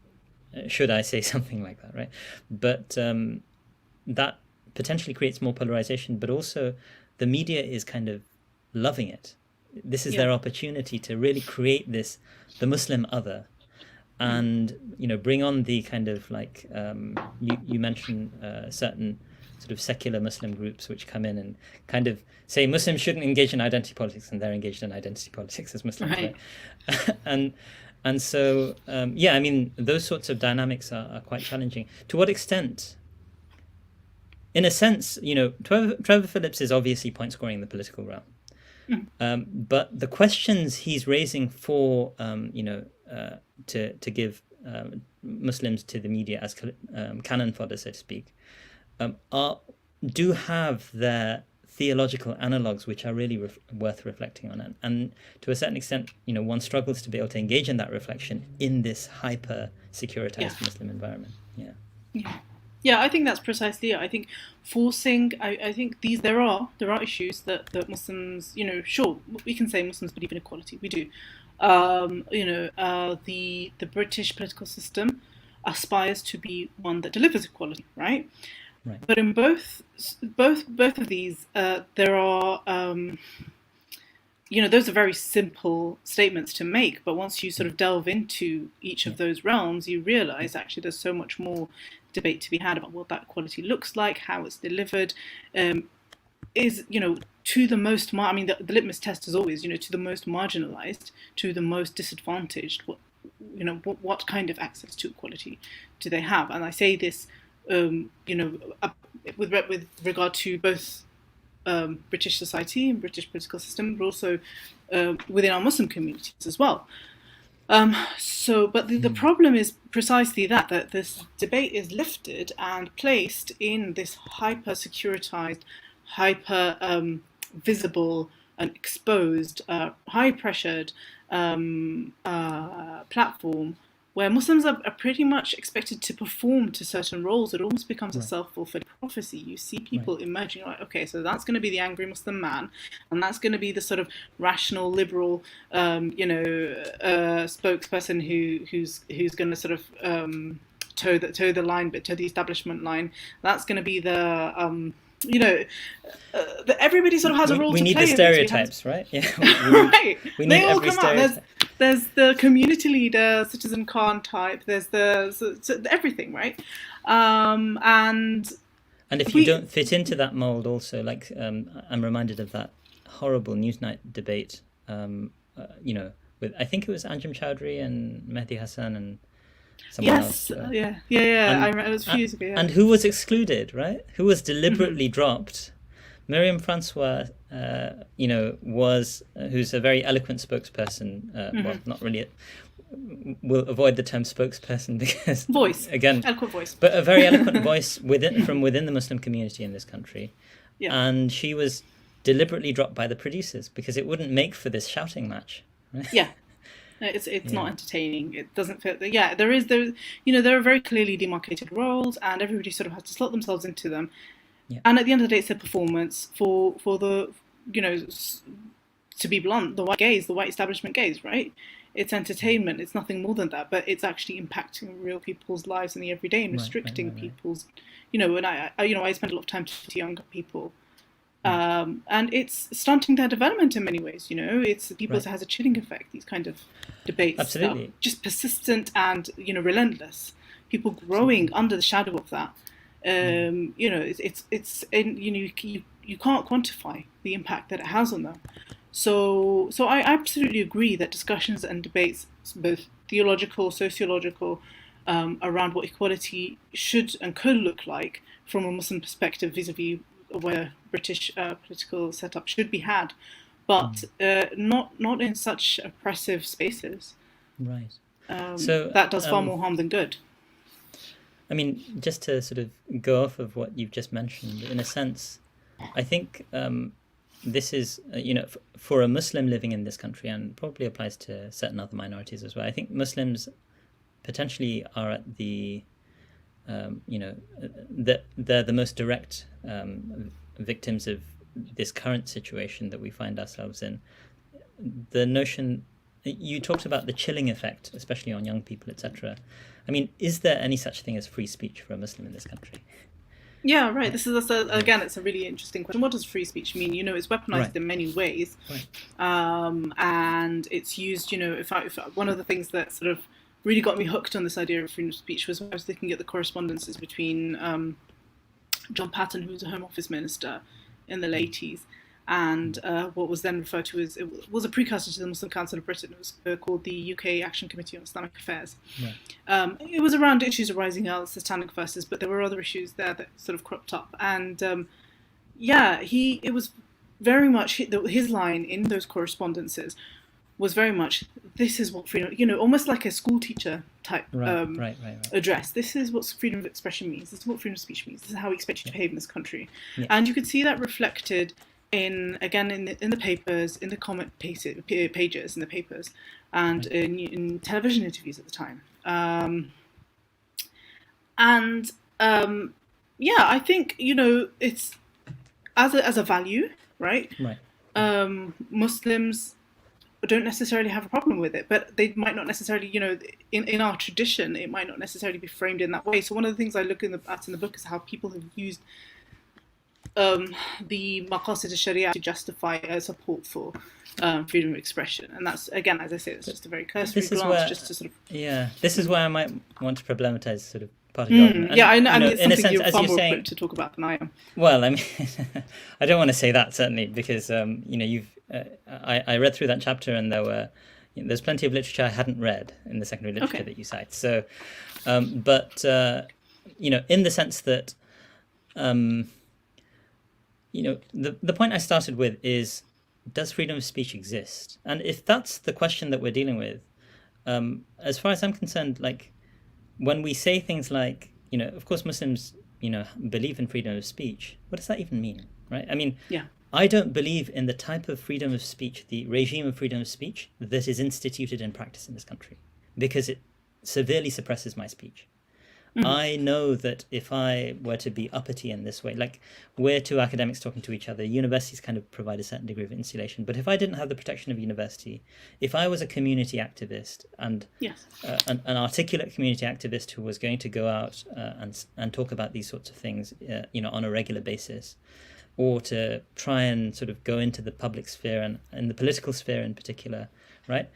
I say something like that, right? But that potentially creates more polarization, but also the media is kind of loving it. This is their opportunity to really create the Muslim other. And bring on the kind of like you mentioned certain sort of secular Muslim groups which come in and kind of say Muslims shouldn't engage in identity politics, and they're engaged in identity politics as Muslims, right? and so those sorts of dynamics are quite challenging. To what extent? In a sense, Trevor Phillips is obviously point scoring in the political realm, but the questions he's raising for to give Muslims to the media as cannon fodder, so to speak, do have their theological analogues which are really worth reflecting on. And to a certain extent, one struggles to be able to engage in that reflection in this hyper-securitized Muslim environment. Yeah, I think that's precisely it. I think forcing, I think there are issues that Muslims, sure, we can say Muslims believe in equality, we do. The British political system aspires to be one that delivers equality, right? Right. But in both of these, there are those are very simple statements to make, but once you sort of delve into each of those realms, you realize actually there's so much more debate to be had about what that equality looks like, how it's delivered, is, to the most, the litmus test is always, to the most marginalized, to the most disadvantaged, what kind of access to equality do they have? And I say this, with regard to both British society and British political system, but also within our Muslim communities as well. But the problem is precisely that this debate is lifted and placed in this hyper-securitized, hyper-visible and exposed, high-pressured platform where Muslims are pretty much expected to perform to certain roles. It almost becomes a self-fulfilling prophecy. You see people emerging like, okay, so that's going to be the angry Muslim man, and that's going to be the sort of rational, liberal, spokesperson who's going to sort of toe the line, but toe the establishment line. That's going to be the everybody sort of has a role to play. We need the stereotypes, right? Yeah. We need they all every come stereotype. out. There's the community leader, Citizen Khan type. There's everything, right? And if you don't fit into that mold, also, like I'm reminded of that horrible Newsnight debate. With I think it was Anjem Chowdhury and Mehdi Hassan and someone else. Yeah. I remember it was a few years ago. Yeah. And who was excluded, right? Who was deliberately dropped? Miriam Francois, who's a very eloquent spokesperson. Well, not really. We'll avoid the term spokesperson because voice, again, eloquent voice, but a very eloquent voice from within the Muslim community in this country. Yeah. And she was deliberately dropped by the producers because it wouldn't make for this shouting match. Right? Yeah. It's not entertaining. It doesn't fit. Yeah, there are very clearly demarcated roles, and everybody sort of has to slot themselves into them. Yeah. And at the end of the day, it's a performance for the, to be blunt, the white establishment gaze, right? It's entertainment. It's nothing more than that, but it's actually impacting real people's lives in the everyday and restricting people's, and I spend a lot of time talking to younger people. And it's stunting their development in many ways. It's people has a chilling effect. These kind of debates, absolutely, just persistent and relentless. People growing under the shadow of that. You can't quantify the impact that it has on them. So I absolutely agree that discussions and debates, both theological, sociological, around what equality should and could look like from a Muslim perspective vis-a-vis where British political setup should be had, but not in such oppressive spaces. Right. So that does far more harm than good. I mean, just to sort of go off of what you've just mentioned, in a sense, I think this is, for a Muslim living in this country, and probably applies to certain other minorities as well. I think Muslims potentially are at the they're the most direct victims of this current situation that we find ourselves in. The notion, you talked about the chilling effect, especially on young people, etc. I mean, is there any such thing as free speech for a Muslim in this country? Yeah, right. This is again, it's a really interesting question. What does free speech mean? It's weaponized in many ways, and it's used. If one of the things that sort of really got me hooked on this idea of freedom of speech was when I was looking at the correspondences between John Patten, who was a Home Office minister in the late 80s, and what was then referred to as, it was a precursor to the Muslim Council of Britain. It was called the UK Action Committee on Islamic Affairs. Right. It was around issues arising out of satanic verses, but there were other issues there that sort of cropped up. And it was very much, his line in those correspondences was very much, this is what freedom, almost like a school teacher type address. This is what freedom of expression means. This is what freedom of speech means. This is how we expect you to behave in this country. Yeah. And you could see that reflected in the papers, in the comment pages in the papers, and in television interviews at the time. I think it's as a value, right? Muslims don't necessarily have a problem with it, but they might not necessarily, in our tradition, it might not necessarily be framed in that way. So one of the things I look at in the book is how people have used the maqasid al-sharia to justify support for freedom of expression. And that's, again, as I say, it's just a very cursory glance, just to sort of... Yeah, this is where I might want to problematize sort of part of your argument. Yeah, I know, you know, it's something you're far more equipped to talk about than I am. Well, I mean, I don't want to say that, certainly, because, I read through that chapter and there's plenty of literature I hadn't read in the secondary literature that you cite. So, in the sense that, the point I started with is, does freedom of speech exist? And if that's the question that we're dealing with, as far as I'm concerned, like, when we say things like, of course Muslims, believe in freedom of speech, what does that even mean, right? I mean, I don't believe in the type of freedom of speech, the regime of freedom of speech that is instituted in practice in this country, because it severely suppresses my speech. I know that if I were to be uppity in this way, like we're two academics talking to each other, universities kind of provide a certain degree of insulation. But if I didn't have the protection of university, if I was a community activist and an articulate community activist who was going to go out and talk about these sorts of things, on a regular basis, or to try and sort of go into the public sphere and in the political sphere in particular, right?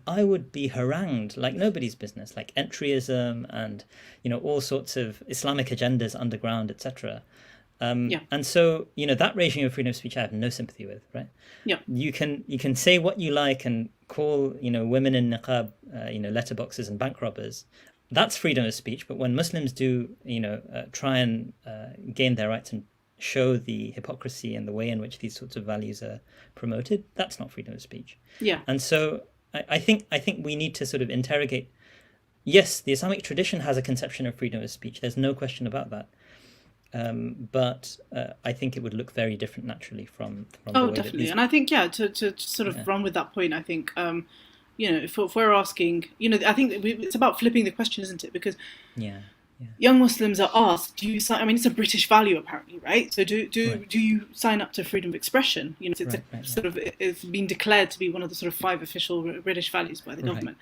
I would be harangued like nobody's business, like entryism and, all sorts of Islamic agendas underground, etc. And so, that regime of freedom of speech I have no sympathy with, right? Yeah. You can say what you like and call, women in niqab, letterboxes and bank robbers. That's freedom of speech. But when Muslims do, try and gain their rights and show the hypocrisy and the way in which these sorts of values are promoted, that's not freedom of speech. Yeah. And so I think we need to sort of interrogate. Yes, the Islamic tradition has a conception of freedom of speech. There's no question about that. But I think it would look very different naturally from the way definitely. And I think, to sort of run with that point, I think, if we're asking, I think it's about flipping the question, isn't it? Because young Muslims are asked, do you sign? I mean, it's a British value apparently, right? So do you sign up to freedom of expression? It's been declared to be one of the sort of 5 official British values by the government.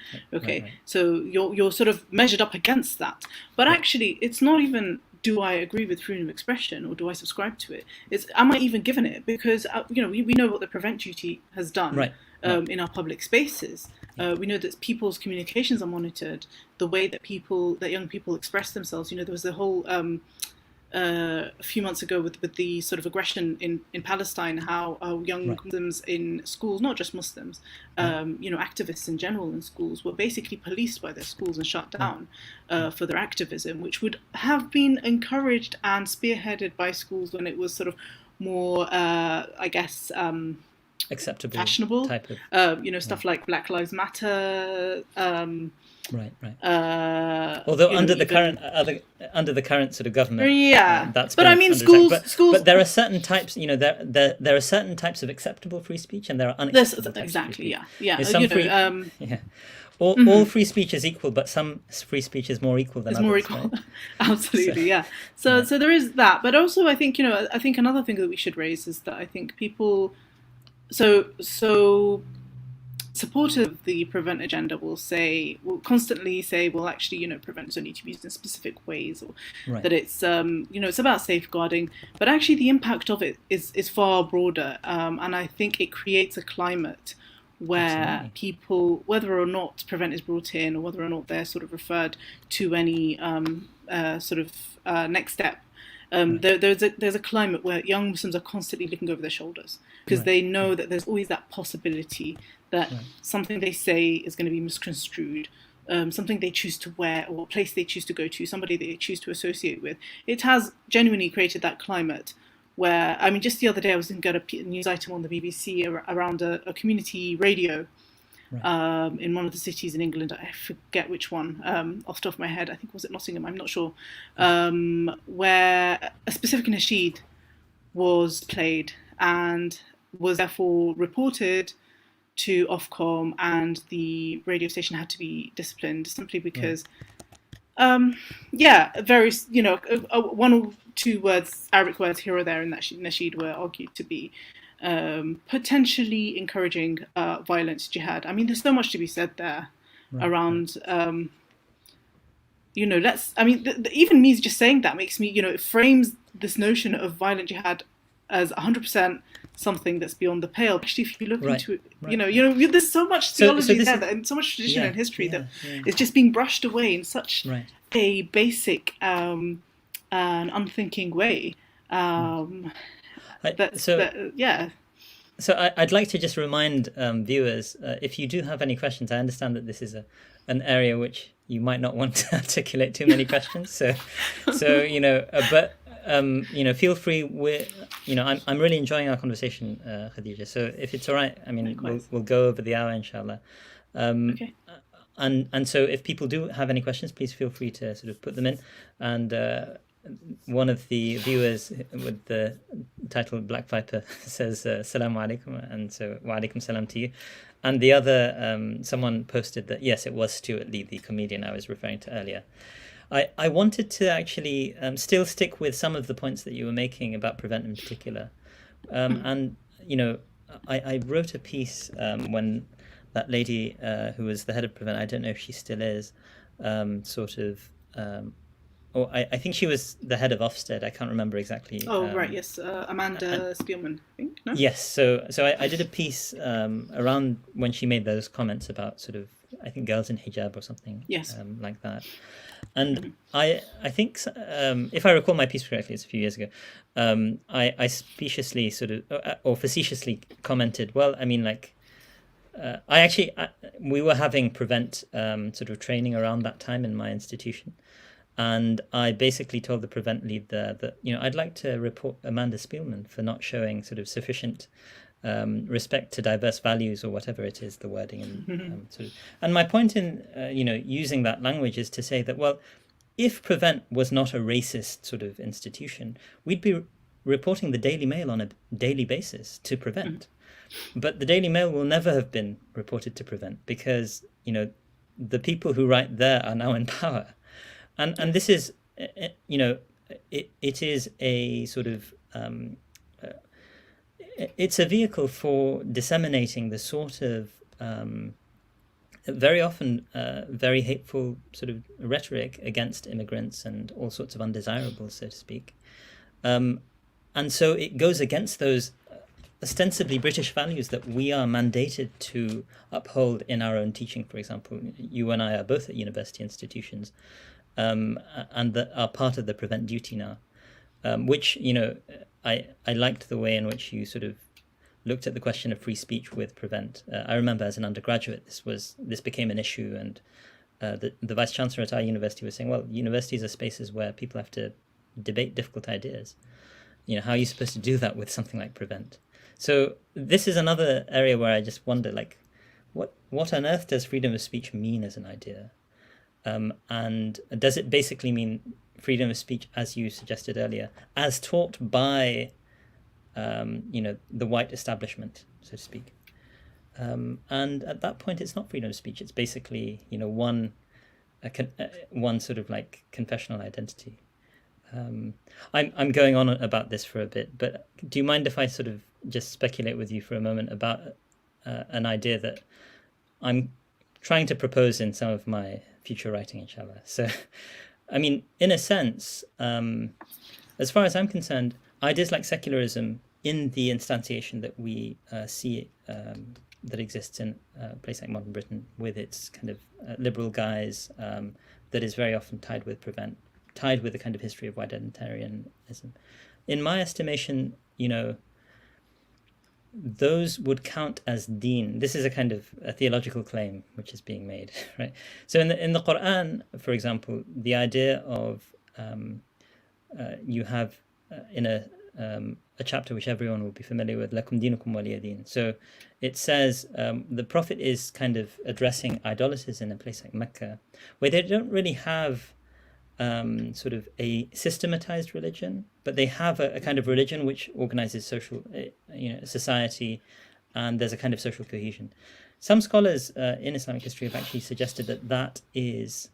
So you're sort of measured up against that. But actually, it's not even, do I agree with freedom of expression or do I subscribe to it? It's, am I even given it? Because we know what the prevent duty has done in our public spaces. We know that people's communications are monitored. The way that young people express themselves. There was the whole a few months ago with the sort of aggression in Palestine, how young Muslims in schools, not just Muslims, activists in general in schools, were basically policed by their schools and shut down for their activism, which would have been encouraged and spearheaded by schools when it was sort of more, acceptable, fashionable type of stuff like Black Lives Matter. Although under the current sort of government, that's. But I mean, schools. But there are certain types. There are certain types of acceptable free speech, and there are unacceptable. Exactly. All free speech is equal, but some free speech is more equal than others. More equal, right? Absolutely, yeah. So there is that, but also I think another thing that we should raise is that I think people. So supporters of the prevent agenda will constantly say, well, actually, prevent doesn't need to be used in specific ways, or that it's, it's about safeguarding. But actually, the impact of it is far broader, and I think it creates a climate where people, whether or not prevent is brought in, or whether or not they're sort of referred to any next step. There's a climate where young Muslims are constantly looking over their shoulders because they know that there's always that possibility that something they say is going to be misconstrued, something they choose to wear or a place they choose to go to, somebody they choose to associate with. It has genuinely created that climate where, I mean, just the other day I was going to get a news item on the BBC around a community radio in one of the cities in England. I forget which one, off the top of my head. I think, was it Nottingham? I'm not sure. Where a specific nasheed was played and was therefore reported to Ofcom, and the radio station had to be disciplined simply because, various, one or two words, Arabic words here or there in that nasheed were argued to be potentially encouraging violent jihad. I mean, there's so much to be said there around. Even me just saying that makes me, it frames this notion of violent jihad as 100% something that's beyond the pale. Actually, if you look into it, there's so much theology there and so much tradition and history that is just being brushed away in such a basic and unthinking way. So I'd like to just remind viewers, if you do have any questions, I understand that this is an area which you might not want to articulate too many questions. So feel free. I'm really enjoying our conversation, Khadijah. So if it's all right, I mean, we'll go over the hour, inshallah. Okay. And so if people do have any questions, please feel free to sort of put them in. And one of the viewers with the title Black Viper says Salaam alaikum, and so wa alaikum salam to you. And the other, someone posted that, yes, it was Stuart Lee, the comedian I was referring to earlier. I wanted to actually still stick with some of the points that you were making about Prevent in particular. And, I wrote a piece when that lady who was the head of Prevent, I don't know if she still is, I think she was the head of Ofsted. I can't remember exactly. Yes, Amanda Spielman, I think. No? Yes, so I did a piece around when she made those comments about sort of, I think, girls in hijab or something. Yes. Like that. And I think, if I recall my piece correctly, it's a few years ago, I speciously sort of, or facetiously commented, well, I mean, like, we were having Prevent sort of training around that time in my institution. And I basically told the Prevent lead there that, I'd like to report Amanda Spielman for not showing sort of sufficient respect to diverse values or whatever it is, the wording. And my point in, using that language is to say that, well, if Prevent was not a racist sort of institution, we'd be reporting the Daily Mail on a daily basis to Prevent. But the Daily Mail will never have been reported to Prevent because, the people who write there are now in power. And this is, it is a sort of, it's a vehicle for disseminating the sort of, very often very hateful sort of rhetoric against immigrants and all sorts of undesirables, so to speak. And so it goes against those ostensibly British values that we are mandated to uphold in our own teaching. For example, you and I are both at university institutions. And that are part of the Prevent duty now, which, I liked the way in which you sort of looked at the question of free speech with Prevent. I remember as an undergraduate, this became an issue, and the Vice Chancellor at our university was saying, well, universities are spaces where people have to debate difficult ideas. How are you supposed to do that with something like Prevent? So this is another area where I just wonder, like, what on earth does freedom of speech mean as an idea? And does it basically mean freedom of speech, as you suggested earlier, as taught by, the white establishment, so to speak? And at that point, it's not freedom of speech. It's basically, one sort of like confessional identity. I'm going on about this for a bit, but do you mind if I sort of just speculate with you for a moment about an idea that I'm trying to propose in some of my future writing, inshallah? So, I mean, in a sense, as far as I'm concerned, ideas like secularism in the instantiation that we see that exists in a place like modern Britain, with its kind of liberal guise that is very often tied with a kind of history of identitarianism. In my estimation, those would count as deen. This is a kind of a theological claim which is being made, right? So in the Quran, for example, the idea of you have in a chapter which everyone will be familiar with, lakum dinukum waliya din. So it says the Prophet is kind of addressing idolaters in a place like Mecca, where they don't really have sort of a systematized religion, but they have a kind of religion which organizes social, society, and there's a kind of social cohesion. Some scholars in Islamic history have actually suggested that is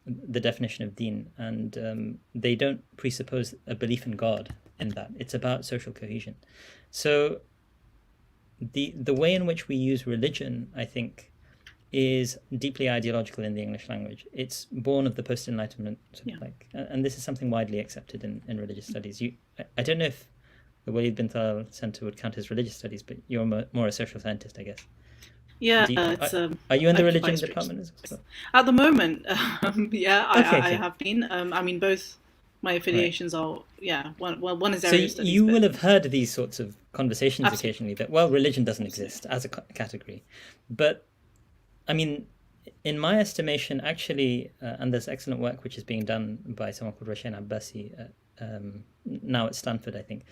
the definition of deen, and they don't presuppose a belief in God in that. It's about social cohesion. So the way in which we use religion, I think, is deeply ideological in the English language. It's born of the post-Enlightenment, and this is something widely accepted in religious studies. I don't know if the Walid bin Talal Center would count as religious studies, but you're more a social scientist, I guess. Yeah, are you in the religion department as well? At the moment, yeah, I Okay. have been. I mean, both my affiliations are, one is area studies. So you will have heard these sorts of conversations occasionally that, well, religion doesn't exist as a category. But, I mean, in my estimation, actually, and there's excellent work which is being done by someone called Roshan Abbasi, now at Stanford, I think,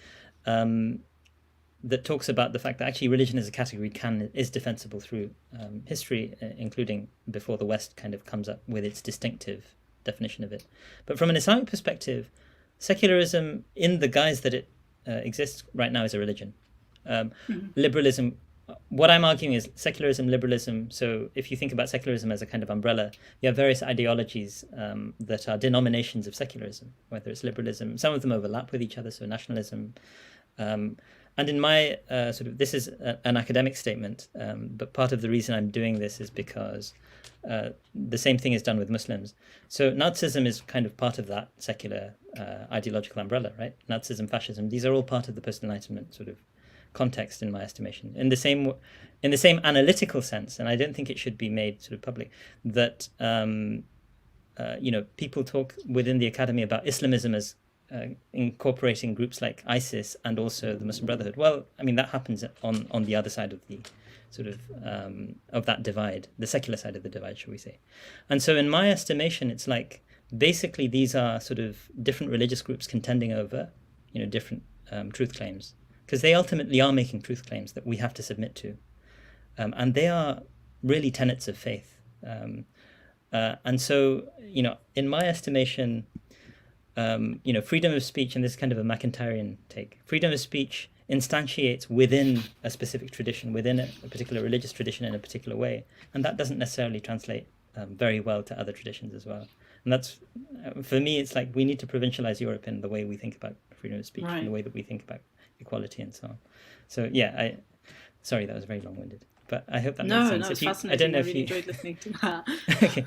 that talks about the fact that actually religion as a category is defensible through history, including before the West kind of comes up with its distinctive definition of it. But from an Islamic perspective, secularism in the guise that it exists right now is a religion. Liberalism, what I'm arguing is secularism, liberalism. So if you think about secularism as a kind of umbrella, you have various ideologies that are denominations of secularism, whether it's liberalism. Some of them overlap with each other, so nationalism. And in my this is an academic statement, but part of the reason I'm doing this is because the same thing is done with Muslims. So Nazism is kind of part of that secular ideological umbrella, right? Nazism, fascism, these are all part of the post-Enlightenment sort of context, in my estimation. In the same analytical sense, and I don't think it should be made sort of public, that people talk within the academy about Islamism as incorporating groups like ISIS and also the Muslim Brotherhood. Well, I mean, that happens on the other side of the sort of that divide, the secular side of the divide, shall we say. And so in my estimation, it's like basically these are sort of different religious groups contending over, different truth claims, because they ultimately are making truth claims that we have to submit to. And they are really tenets of faith. And so, in my estimation, freedom of speech, and this is kind of a McIntyrean take, freedom of speech instantiates within a specific tradition, within a particular religious tradition in a particular way. And that doesn't necessarily translate very well to other traditions as well. And that's, for me, it's like we need to provincialize Europe in the way we think about freedom of speech, in the way that we think about equality and so on. So, yeah, sorry, that was very long-winded. But I hope that makes sense. No, it's fascinating. I really enjoyed listening to that. Okay.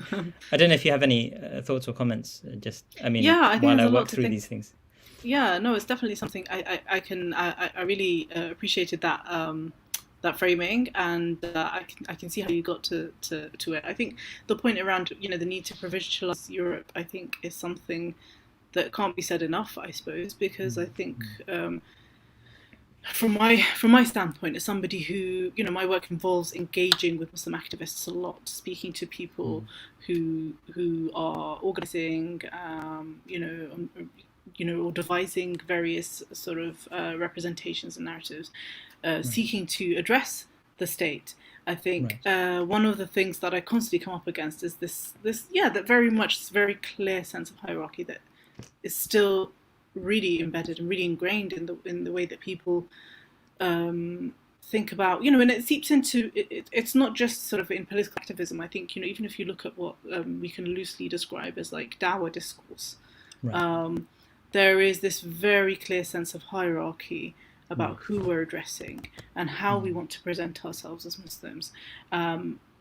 I don't know if you have any thoughts or comments. I think while I work through these things. Yeah, no, it's definitely something I really appreciated that that framing, and I can see how you got to it. I think the point around the need to provincialize Europe, I think, is something that can't be said enough, I suppose, because I think. From my standpoint, as somebody who, my work involves engaging with Muslim activists a lot, speaking to people who are organising, or devising various sort of representations and narratives, seeking to address the state. I think one of the things that I constantly come up against is this that very clear sense of hierarchy that is still really embedded and really ingrained in the way that people think about, and it seeps into it's not just sort of in political activism. I think even if you look at what we can loosely describe as like dawah discourse, there is this very clear sense of hierarchy about who we're addressing and how we want to present ourselves as Muslims,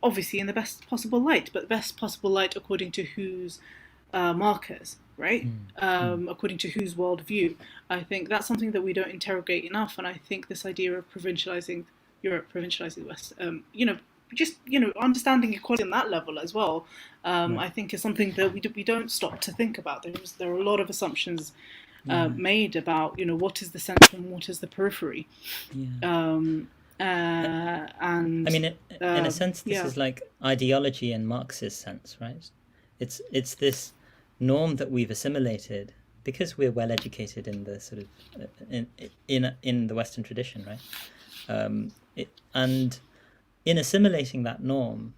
obviously in the best possible light, but the best possible light according to whose markers, right? According to whose worldview. I think that's something that we don't interrogate enough, and I think this idea of provincializing Europe, provincializing the West, understanding equality on that level as well, I think is something that we don't stop to think about. There are a lot of assumptions made about what is the centre and what is the periphery. And I mean, in a sense, this is like ideology in Marx's sense, right? It's this norm that we've assimilated because we're well educated in the sort of in the Western tradition, right? And in assimilating that norm,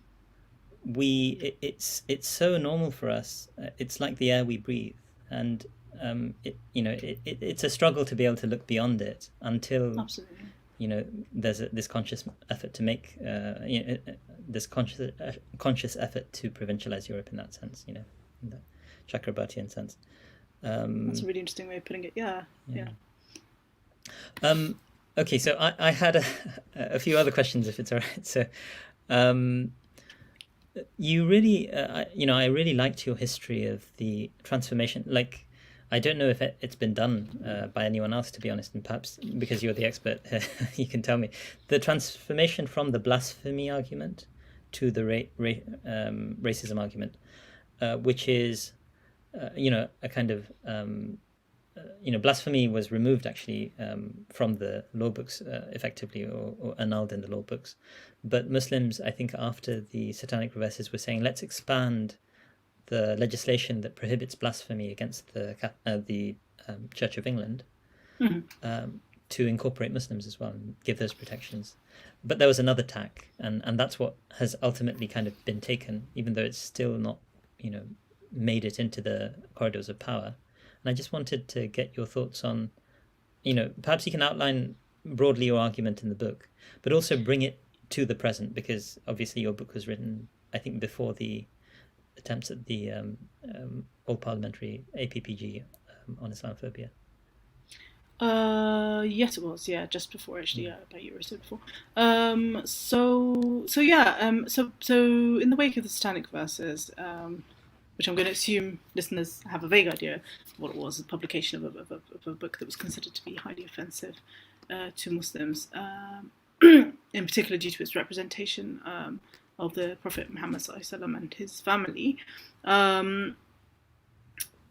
it's so normal for us. It's like the air we breathe, and it's a struggle to be able to look beyond it until there's this conscious effort to make this conscious effort to provincialize Europe in that sense, in the Chakrabartian sense. That's a really interesting way of putting it. Yeah. Okay, so I had a few other questions, if it's all right. So, um, you really, I really liked your history of the transformation. Like, I don't know if it's been done by anyone else, to be honest, and perhaps because you're the expert, you can tell me the transformation from the blasphemy argument to the racism argument, which is, a kind of blasphemy was removed actually from the law books effectively, or annulled in the law books. But Muslims, I think, after the Satanic Reverses, were saying, let's expand the legislation that prohibits blasphemy against the Church of England to incorporate Muslims as well and give those protections. But there was another tack, and that's what has ultimately kind of been taken, even though it's still not, made it into the corridors of power. And I just wanted to get your thoughts on, perhaps you can outline broadly your argument in the book, but also bring it to the present, because obviously your book was written, I think, before the attempts at the all-parliamentary APPG on Islamophobia. Yes, it was. Yeah, just before actually. Yeah, about a year or so before. So in the wake of the Satanic Verses, which I'm going to assume listeners have a vague idea of what it was, the publication of a book that was considered to be highly offensive to Muslims, in particular due to its representation of the Prophet Muhammad ﷺ and his family. So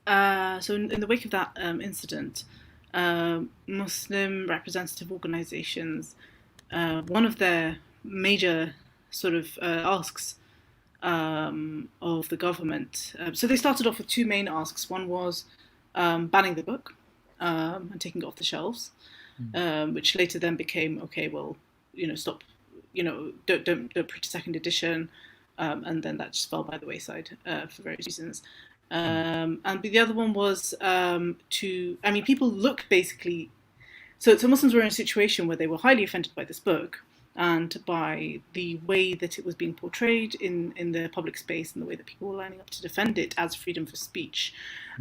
in the wake of that incident, Muslim representative organizations, one of their major sort of asks of the government. So they started off with two main asks. One was banning the book and taking it off the shelves, which later then became, okay, well, stop, don't print a second edition, and then that just fell by the wayside for various reasons. And the other one was people look basically. So Muslims were in a situation where they were highly offended by this book and by the way that it was being portrayed in the public space and the way that people were lining up to defend it as freedom for speech.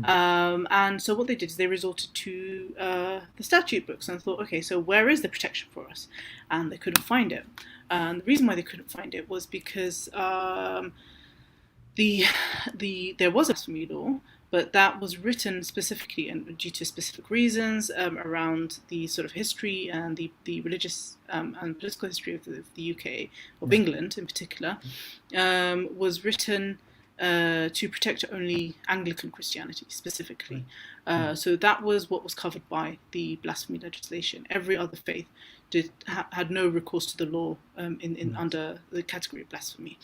And so what they did is they resorted to the statute books and thought, okay, so where is the protection for us? And they couldn't find it. And the reason why they couldn't find it was because there was a blasphemy law, but that was written specifically and due to specific reasons around the sort of history and the religious and political history of the UK, of England in particular, was written to protect only Anglican Christianity specifically. So that was what was covered by the blasphemy legislation. Every other faith had no recourse to the law under the category of blasphemy.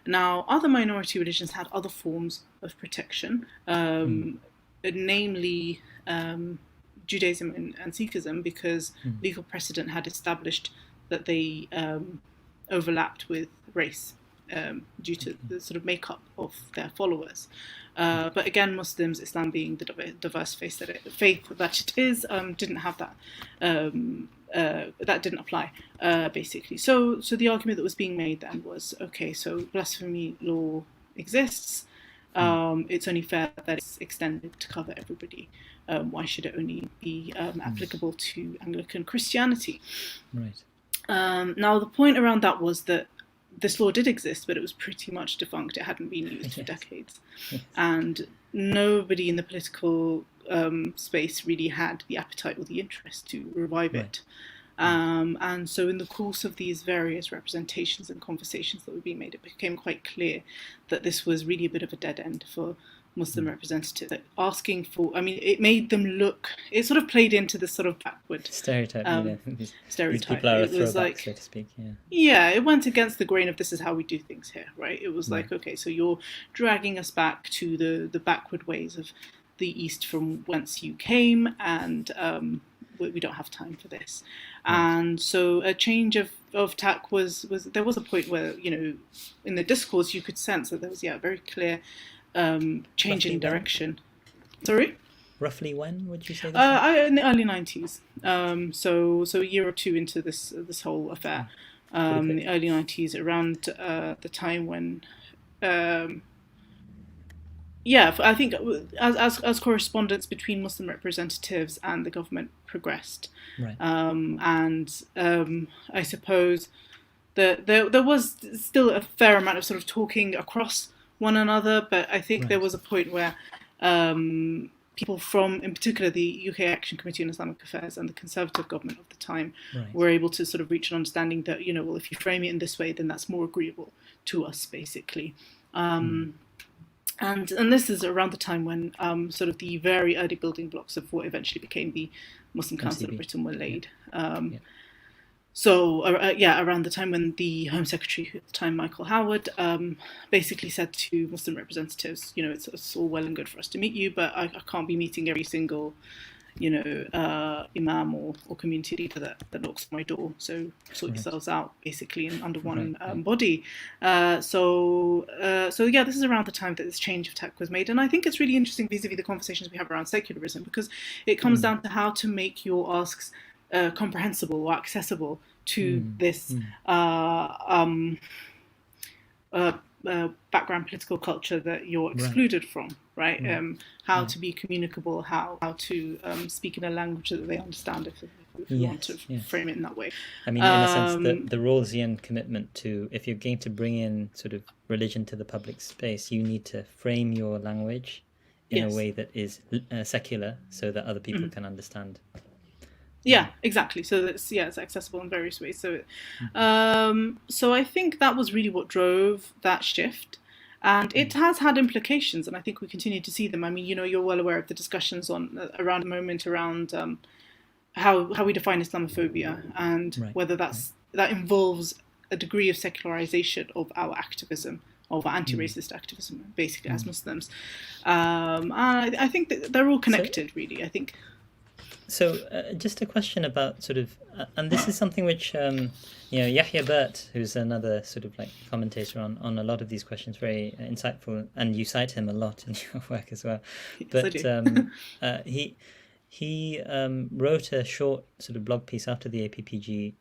Now, other minority religions had other forms of protection, namely Judaism and Sikhism, because legal precedent had established that they overlapped with race due to the sort of makeup of their followers. But again, Muslims, Islam being the diverse faith that it is, didn't have that. That didn't apply, basically. So the argument that was being made then was, okay, so blasphemy law exists. It's only fair that it's extended to cover everybody. Why should it only be applicable to Anglican Christianity? Right. Now, the point around that was that this law did exist, but it was pretty much defunct. It hadn't been used for decades. And nobody in the political space really had the appetite or the interest to revive it. And so in the course of these various representations and conversations that were being made, it became quite clear that this was really a bit of a dead end for Muslim representatives. That asking for, it made them look, it sort of played into this sort of backward stereotype. These people are it was like, so to speak. Yeah, it went against the grain of this is how we do things here, right? It was like, okay, so you're dragging us back to the backward ways of the East from whence you came, and we don't have time for this. And so a change of tack was there was a point where, in the discourse you could sense that there was a very clear change in direction. Sorry? Roughly when would you say that? In the early 90s. So a year or two into this whole affair. In the early 90s, around the time when I think as correspondence between Muslim representatives and the government progressed, Right. I suppose there was still a fair amount of sort of talking across one another, but I think there Right. was a point where people from, in particular, the UK Action Committee on Islamic Affairs and the Conservative government of the time Right. were able to sort of reach an understanding that, well, if you frame it in this way, then that's more agreeable to us, basically. And this is around the time when sort of the very early building blocks of what eventually became the Muslim Council of Britain were laid. Yeah. So, around the time when the Home Secretary at the time, Michael Howard, basically said to Muslim representatives, it's all well and good for us to meet you, but I can't be meeting every single, imam or community leader that knocks on my door. So sort yourselves out, basically, under one body. So this is around the time that this change of tack was made. And I think it's really interesting vis-a-vis the conversations we have around secularism, because it comes down to how to make your asks comprehensible or accessible to this background political culture that you're excluded from, right? How to be communicable, how to speak in a language that they understand, if you want to frame it in that way. I mean, in a sense, the Rawlsian commitment to, if you're going to bring in sort of religion to the public space, you need to frame your language in a way that is secular, so that other people can understand. Yeah, exactly. So it's accessible in various ways. So, so I think that was really what drove that shift, and it has had implications, and I think we continue to see them. I mean, you're well aware of the discussions around the moment around how we define Islamophobia, and whether that involves a degree of secularization of our activism, of anti-racist activism, basically as Muslims. I think that they're all connected, really. I think. So just a question about sort of, and this is something which, Yahya Burt, who's another sort of like commentator on a lot of these questions, very insightful, and you cite him a lot in your work as well. But he wrote a short sort of blog piece after the APPG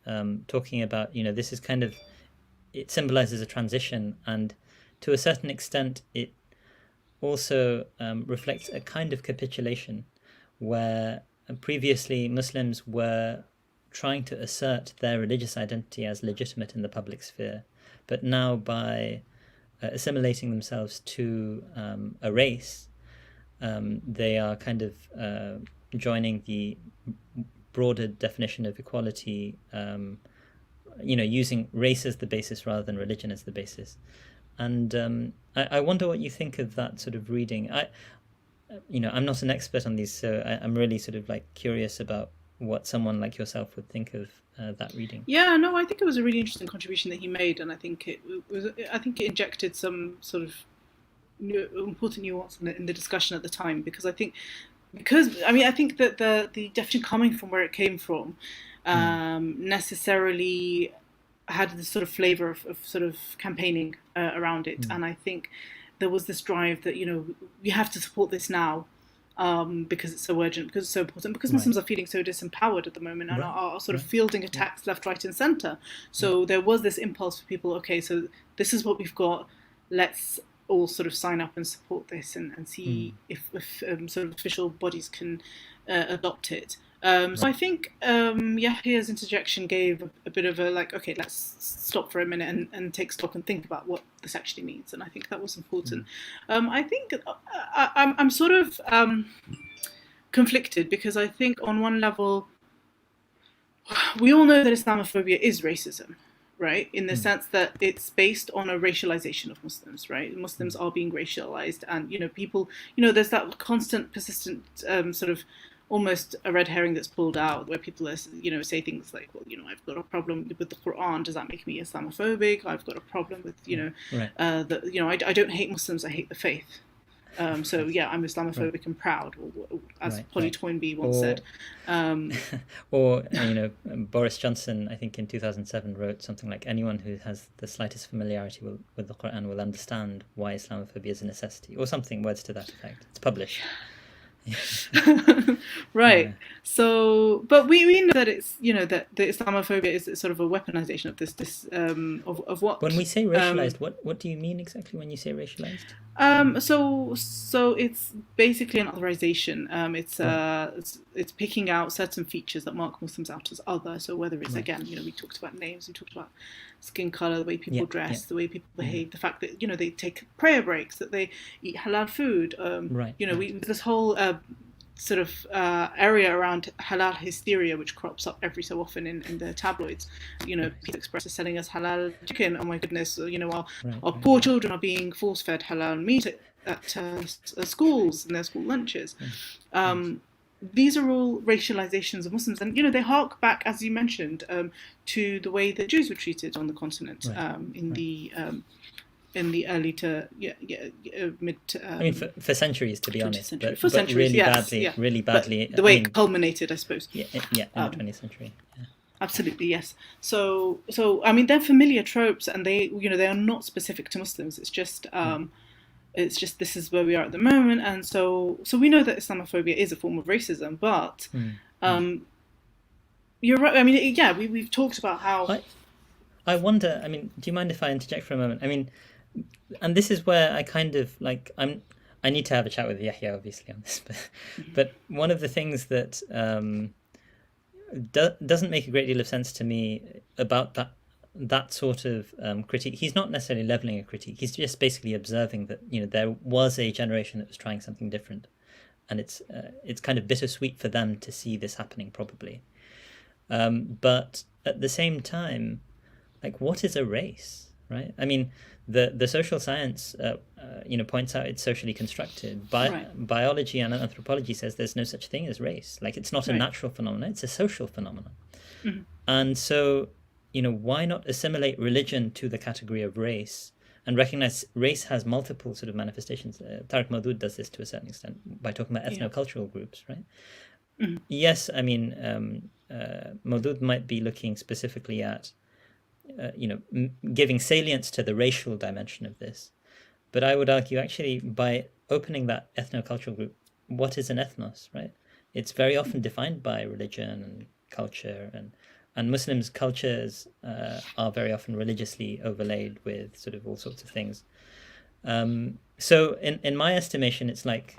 talking about, this is kind of, it symbolizes a transition, and to a certain extent it also reflects a kind of capitulation where previously Muslims were trying to assert their religious identity as legitimate in the public sphere, but now by assimilating themselves to a race, they are kind of joining the broader definition of equality, using race as the basis rather than religion as the basis. And I wonder what you think of that sort of reading. I'm not an expert on these, so I'm really sort of like curious about what someone like yourself would think of that reading. Yeah, no, I think it was a really interesting contribution that he made, and I think it injected some sort of important nuance in the discussion at the time, because I think that the definition coming from where it came from necessarily had this sort of flavor of sort of campaigning around it, and I think there was this drive that, we have to support this now because it's so urgent, because it's so important, because Muslims are feeling so disempowered at the moment and are sort of fielding attacks left, right and centre. So there was this impulse for people, okay, so this is what we've got, let's all sort of sign up and support this and see if sort of official bodies can adopt it. So I think Yahya's interjection gave a bit of a okay, let's stop for a minute and take stock and think about what this actually means, and I think that was important. I think I'm sort of conflicted, because I think on one level we all know that Islamophobia is racism, right? In the sense that it's based on a racialization of Muslims, right? Muslims are being racialized, and people, there's that constant, persistent sort of almost a red herring that's pulled out, where people are, say things like, well, I've got a problem with the Quran. Does that make me Islamophobic? I've got a problem with, I don't hate Muslims. I hate the faith. So yeah, I'm Islamophobic and proud, or as Polly Toynbee once said. Or Boris Johnson, I think in 2007, wrote something like, anyone who has the slightest familiarity with the Quran will understand why Islamophobia is a necessity, or something, words to that effect. It's published. Right. Yeah. So, but we know that it's, that the Islamophobia is sort of a weaponization of of When what we say um, racialized, what do you mean exactly when you say racialized? so it's basically an otherization. Right. It's picking out certain features that mark Muslims out as other. So whether it's, Right. again, we talked about names, we talked about skin color, the way Yeah. people Yeah. dress, the way people Hmm. behave, the fact that they take prayer breaks, that they eat halal food. Right. Right. We this whole sort of area around halal hysteria, which crops up every so often in the tabloids. Yes. Pizza Express is selling us halal chicken. Oh my goodness! Right. Our Right. poor children are being force-fed halal meat at schools and their school lunches. Yes. Yes. These are all racializations of Muslims, and they hark back, as you mentioned, to the way that Jews were treated on the continent Right. Right. in the early to mid. I mean, for centuries, to be 20th honest, century. but For centuries, really yes, badly, yeah. really But badly. the I way mean, it culminated, I suppose. yeah, in the 20th century. Yeah. Absolutely, yes. So I mean, they're familiar tropes, and they are not specific to Muslims. It's just this is where we are at the moment, and so we know that Islamophobia is a form of racism, but you're right. I mean, yeah, we've talked about how. I wonder. I mean, do you mind if I interject for a moment? I mean, and this is where I kind of like I need to have a chat with Yahya, obviously, on this, but one of the things that doesn't make a great deal of sense to me about that sort of critique. He's not necessarily leveling a critique. He's just basically observing that there was a generation that was trying something different, and it's kind of bittersweet for them to see this happening, probably. But at the same time, like, what is a race, right? I mean, the social science points out it's socially constructed. Right. Biology and anthropology says there's no such thing as race. Like, it's not a Right. natural phenomenon; it's a social phenomenon. Mm-hmm. And so, why not assimilate religion to the category of race and recognize race has multiple sort of manifestations? Tariq Maudud does this to a certain extent by talking about ethnocultural groups, right? Mm-hmm. Yes, I mean, Maudud might be looking specifically at giving salience to the racial dimension of this. But I would argue, actually, by opening that ethnocultural group, what is an ethnos, right? It's very often defined by religion and culture, and Muslims' cultures are very often religiously overlaid with sort of all sorts of things. So in my estimation, it's like,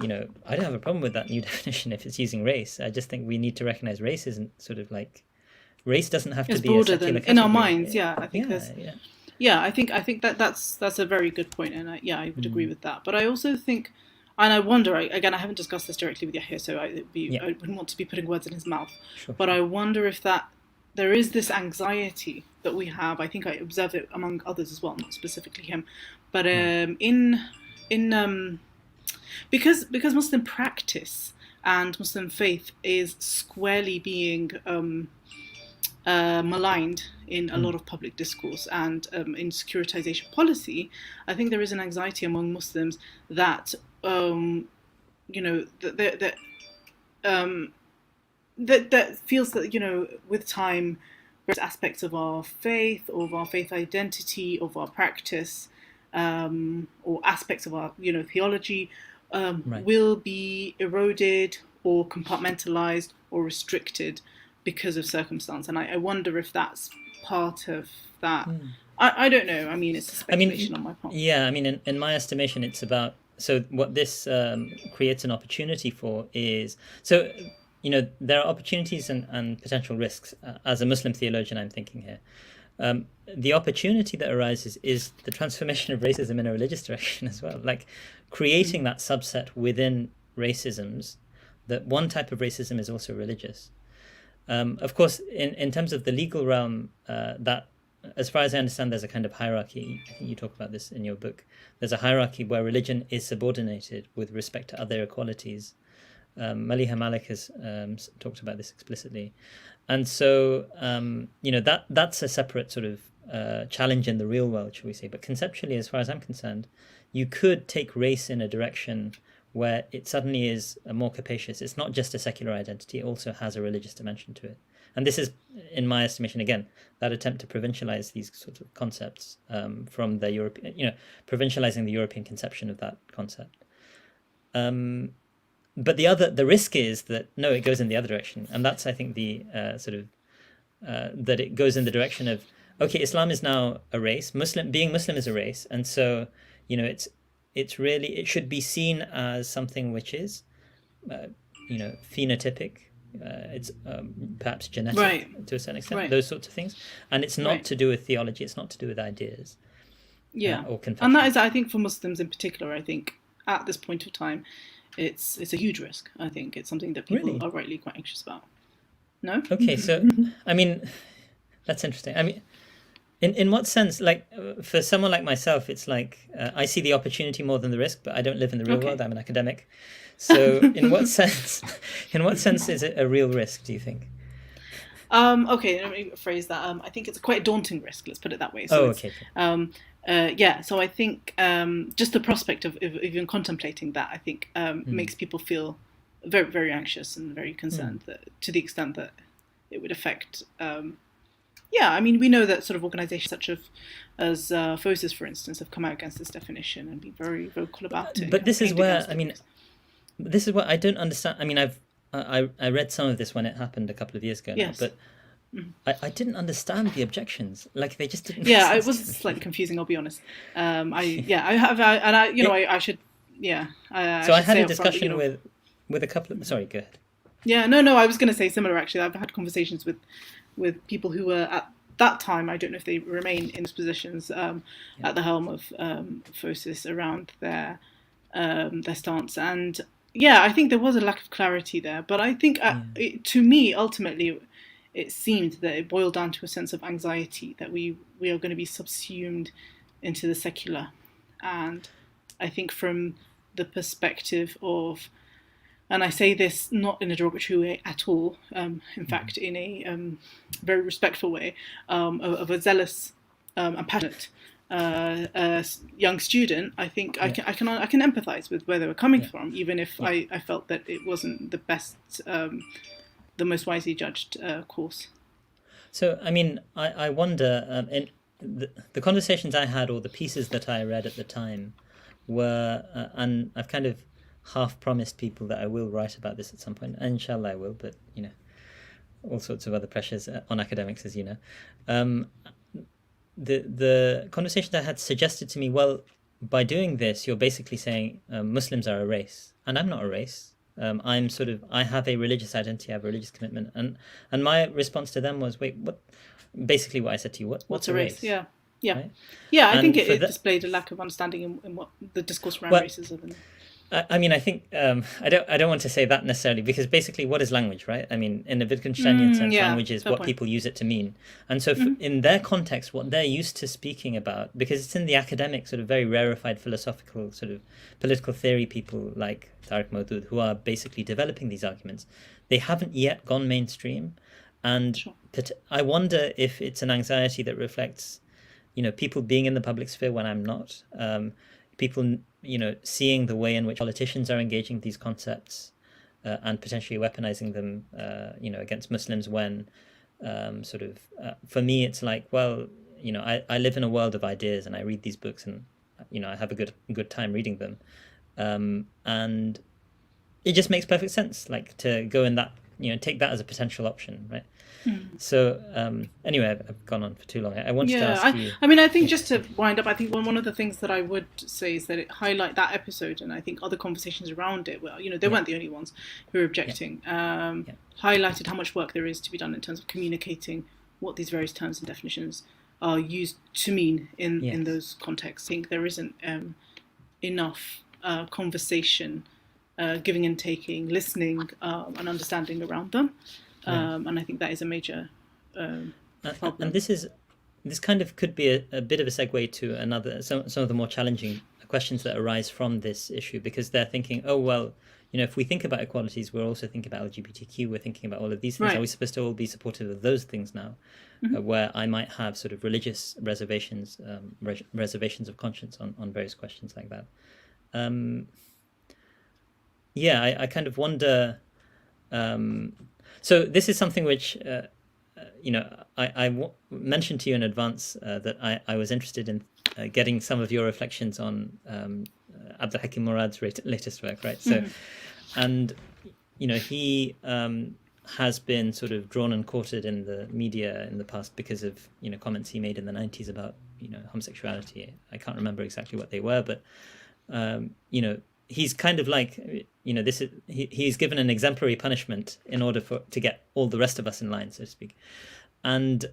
I don't have a problem with that new definition if it's using race. I just think we need to recognize race isn't sort of like, race doesn't have to be a secular category. In our minds. Yeah, I think I think that's a very good point, and I would agree with that. But I also think, and I wonder, again, I haven't discussed this directly with Yahya, so I wouldn't want to be putting words in his mouth. Sure. But I wonder if there is this anxiety that we have. I think I observe it among others as well, not specifically him, but because Muslim practice and Muslim faith is squarely being maligned in a lot of public discourse and in securitization policy, I think there is an anxiety among Muslims that that feels that with time, various aspects of our faith, of our faith identity, of our practice, or aspects of our theology will be eroded or compartmentalized or restricted because of circumstance. And I wonder if that's part of that. I don't know. I mean, it's a speculation on my part. Yeah, I mean, in my estimation, it's about, so what this creates an opportunity for is, so, there are opportunities and potential risks. As a Muslim theologian, I'm thinking here. The opportunity that arises is the transformation of racism in a religious direction as well, like creating that subset within racisms, that one type of racism is also religious. Of course, in terms of the legal realm, that, as far as I understand, there's a kind of hierarchy. I think you talk about this in your book. There's a hierarchy where religion is subordinated with respect to other equalities. Maliha Malik has talked about this explicitly. And so, that's a separate sort of challenge in the real world, shall we say. But conceptually, as far as I'm concerned, you could take race in a direction where it suddenly is more capacious. It's not just a secular identity, it also has a religious dimension to it. And this is, in my estimation, again, that attempt to provincialize these sort of concepts from the European, provincializing the European conception of that concept. the risk is that no, it goes in the other direction, and that's I think the that it goes in the direction of, okay, Islam is now a race. Being Muslim is a race, and so it should be seen as something which is phenotypic. It's perhaps genetic to a certain extent, those sorts of things, and it's not to do with theology. It's not to do with ideas. Or confession. And that is, I think, for Muslims in particular, I think at this point of time, it's a huge risk. I think it's something that people are rightly quite anxious about. No? Okay, so I mean, that's interesting. I mean, in what sense? Like for someone like myself, it's like I see the opportunity more than the risk, but I don't live in the real world. I'm an academic. So in what sense? In what sense is it a real risk? Do you think? Okay, let me phrase that. I think it's quite a daunting risk. Let's put it that way. So okay. So I think just the prospect of even contemplating that, I think, makes people feel very, very anxious and very concerned that, to the extent that it would affect. I mean, we know that sort of organisations such as FOSIS, for instance, have come out against this definition and been very vocal about it. But this is where, I mean, this is what I don't understand. I mean, I read some of this when it happened a couple of years ago now, but I didn't understand the objections. Like they just didn't. Yeah, it was slightly confusing. I'll be honest. I should. Yeah. So I had a discussion with a couple of. Sorry, go ahead. Yeah, no. I was going to say similar. Actually, I've had conversations with people who were at that time. I don't know if they remain in those positions at the helm of FOSIS around their stance, and I think there was a lack of clarity there. But I think to me, ultimately, it seemed that it boiled down to a sense of anxiety that we are going to be subsumed into the secular. And I think from the perspective of, and I say this not in a derogatory way at all, in fact, in a very respectful way, of a zealous and passionate young student, I think I can empathise with where they were coming from, even if I felt that it wasn't the best, the most wisely judged course. So, I mean, I wonder, in the conversations I had or the pieces that I read at the time were, and I've kind of half promised people that I will write about this at some point, and inshallah I will, but, all sorts of other pressures on academics, as you know. The conversations I had suggested to me, well, by doing this, you're basically saying Muslims are a race, and I'm not a race. I have a religious identity, I have a religious commitment, and my response to them was, wait, what? Basically, what I said to you, what's a race? Yeah, right? Yeah. I think it displayed a lack of understanding in what the discourse around racism. I mean, I think I don't want to say that necessarily, because basically, what is language, right? I mean, in a Wittgensteinian sense, language is what people use it to mean, and so in their context, what they're used to speaking about, because it's in the academic sort of very rarefied philosophical sort of political theory people like Tariq Maudud who are basically developing these arguments, they haven't yet gone mainstream, and I wonder if it's an anxiety that reflects, people being in the public sphere when I'm not, people seeing the way in which politicians are engaging these concepts and potentially weaponizing them, against Muslims when for me, it's like, well, I live in a world of ideas and I read these books and, I have a good time reading them. And it just makes perfect sense, like to go in that, take that as a potential option, right? So anyway, I've gone on for too long. I wanted to ask you. I mean, I think just to wind up, I think one of the things that I would say is that it highlight that episode, and I think other conversations around it, well, they weren't the only ones who were objecting, highlighted how much work there is to be done in terms of communicating what these various terms and definitions are used to mean in those contexts. I think there isn't enough conversation, giving and taking, listening, and understanding around them. And I think that is a major problem. And this kind of could be a bit of a segue to some of the more challenging questions that arise from this issue, because they're thinking, oh, well, if we think about equalities, we're also thinking about LGBTQ, we're thinking about all of these things. Are we supposed to all be supportive of those things now, where I might have sort of religious reservations, reservations of conscience on various questions like that? I kind of wonder... So this is something which, I mentioned to you in advance that I was interested in getting some of your reflections on Abdul Hakim Murad's latest work, right? So and he has been sort of drawn and quartered in the media in the past because of comments he made in the 90s about homosexuality. I can't remember exactly what they were, but he's kind of like he's given an exemplary punishment in order to get all the rest of us in line, so to speak. And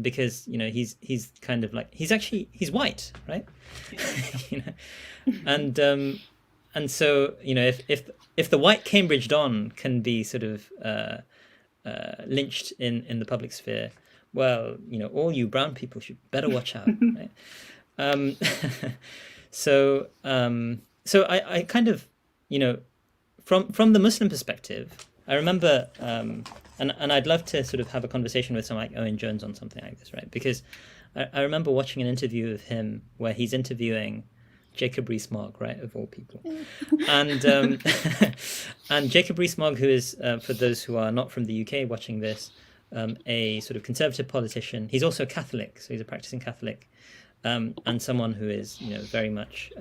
because he's kind of like he's white, right? And so if the white Cambridge Don can be sort of lynched in the public sphere, well, all you brown people should better watch out, right? So I kind of from the Muslim perspective, I remember and I'd love to sort of have a conversation with someone like Owen Jones on something like this, right? Because I remember watching an interview of him where he's interviewing Jacob Rees-Mogg, right, of all people, and and Jacob Rees-Mogg, who is, for those who are not from the UK watching this, a sort of conservative politician. He's also Catholic, so he's a practicing Catholic, and someone who is very much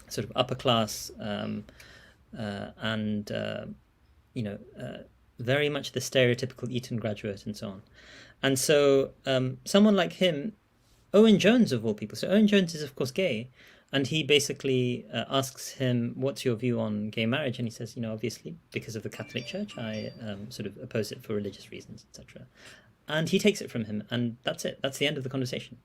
sort of upper class, and very much the stereotypical Eton graduate and so on. And so someone like him, Owen Jones of all people. So Owen Jones is of course gay, and he basically asks him, "What's your view on gay marriage?" And he says, obviously because of the Catholic Church, I sort of oppose it for religious reasons, etc. And he takes it from him, and that's it. That's the end of the conversation.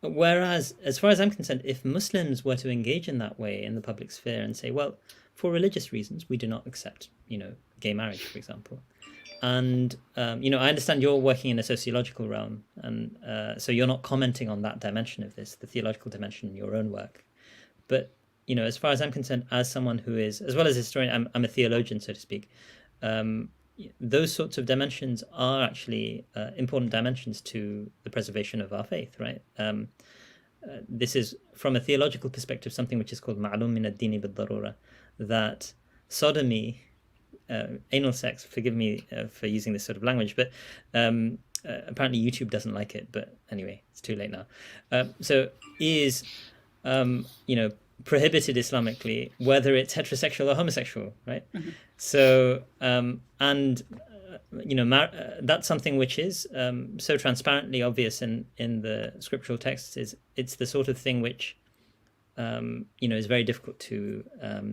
Whereas, as far as I'm concerned, if Muslims were to engage in that way in the public sphere and say, well, for religious reasons, we do not accept, gay marriage, for example. And, I understand you're working in a sociological realm, and so you're not commenting on that dimension of this, the theological dimension in your own work. But, as far as I'm concerned, as someone who is, as well as a historian, I'm a theologian, so to speak, those sorts of dimensions are actually important dimensions to the preservation of our faith, right? This is, from a theological perspective, something which is called ma'lum min ad-dini bid-darura, that sodomy, anal sex, forgive me for using this sort of language, but apparently YouTube doesn't like it, but anyway, it's too late now. So is, prohibited Islamically, whether it's heterosexual or homosexual, right? Mm-hmm. So, that's something which is so transparently obvious in the scriptural texts. It's the sort of thing which, is very difficult to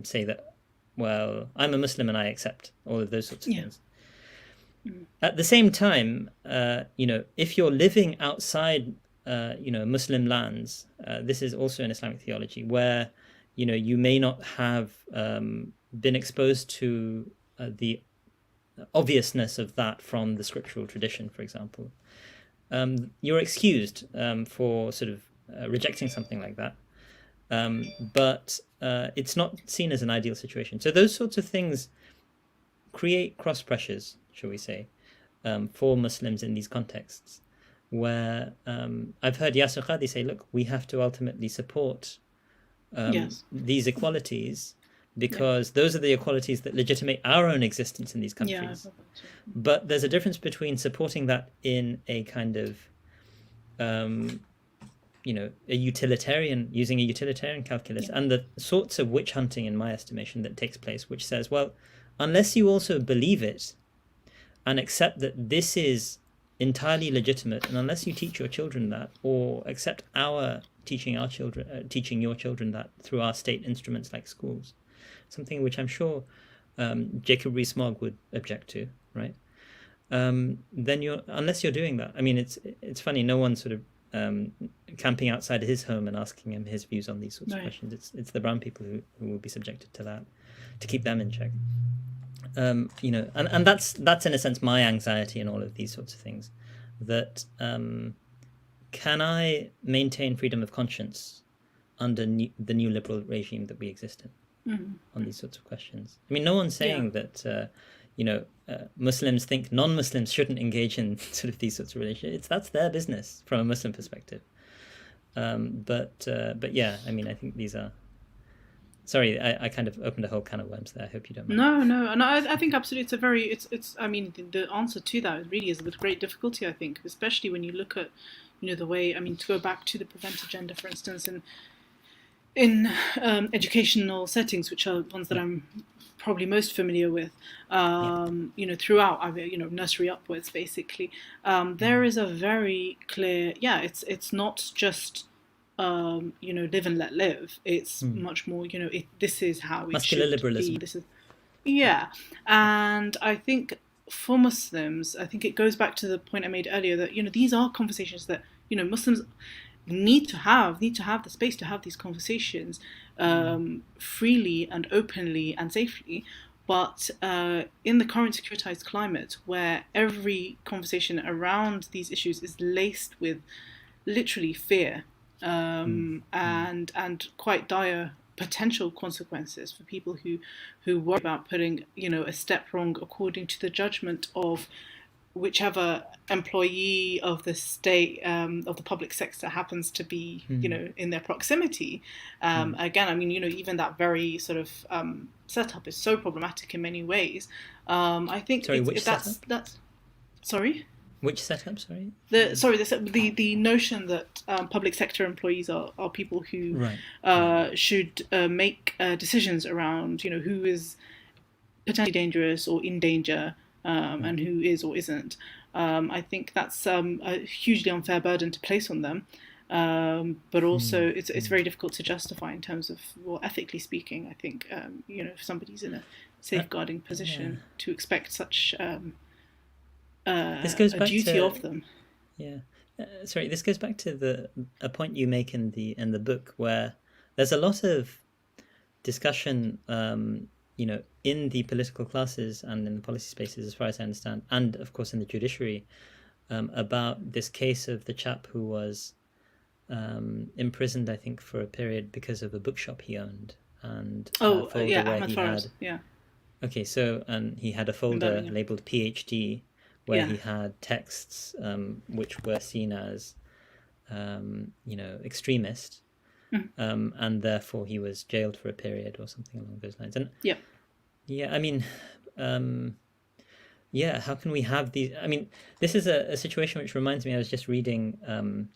say that, well, I'm a Muslim and I accept all of those sorts of things. Mm-hmm. At the same time, if you're living outside, Muslim lands, this is also in Islamic theology, where, you may not have been exposed to the obviousness of that from the scriptural tradition, for example. You're excused for sort of rejecting something like that. But it's not seen as an ideal situation. So those sorts of things create cross pressures, shall we say, for Muslims in these contexts, where I've heard Yasir Qadhi say, look, we have to ultimately support these equalities, because those are the equalities that legitimate our own existence in these countries. But there's a difference between supporting that in a kind of, a utilitarian, using a utilitarian calculus, and the sorts of witch hunting, in my estimation, that takes place, which says, well, unless you also believe it and accept that this is entirely legitimate, and unless you teach your children that, or accept our teaching your children that through our state instruments like schools, something which I'm sure Jacob Rees-Mogg would object to, right? Then unless you're doing that, I mean, it's funny, no one's sort of camping outside his home and asking him his views on these sorts of questions. It's the brown people who will be subjected to that, to keep them in check. And that's in a sense my anxiety in all of these sorts of things, that can I maintain freedom of conscience under the new liberal regime that we exist in on these sorts of questions? I mean, no one's saying that Muslims think non-Muslims shouldn't engage in sort of these sorts of relations. That's their business from a Muslim perspective. But yeah, I mean, I think these are. Sorry, I kind of opened a whole can of worms there. I hope you don't mind. No, and I think absolutely it's. I mean, the answer to that really is with great difficulty. I think, especially when you look at, the way. I mean, to go back to the prevent agenda, for instance, and in educational settings, which are ones that I'm probably most familiar with, throughout, nursery upwards, basically, there is a very clear, it's not just, live and let live. It's much more, this is how it muscular should liberalism. be. This is, and I think for Muslims, I think it goes back to the point I made earlier that, these are conversations that, Muslims need to have the space to have these conversations freely and openly and safely. But in the current securitized climate, where every conversation around these issues is laced with literally fear and quite dire potential consequences for people who worry about putting a step wrong according to the judgment of whichever employee of the state, of the public sector happens to be, in their proximity. Again, even that very sort of setup is so problematic in many ways. I think Sorry? Which setup, sorry? The notion that public sector employees are people who should make decisions around, who is potentially dangerous or in danger, and who is or isn't. I think that's a hugely unfair burden to place on them. But also it's very difficult to justify in terms of, well, ethically speaking, I think, if somebody's in a safeguarding position to expect such this goes back duty of them. This goes back to a point you make in the book, where there's a lot of discussion in the political classes and in the policy spaces, as far as I understand, and of course in the judiciary, about this case of the chap who was imprisoned, I think, for a period because of a bookshop he owned, and Ahmed Faraz. Okay, so he had a folder labeled PhD, where he had texts which were seen as extremist, and therefore he was jailed for a period or something along those lines. And how can we have these? I mean, this is a situation which reminds me, I was just reading an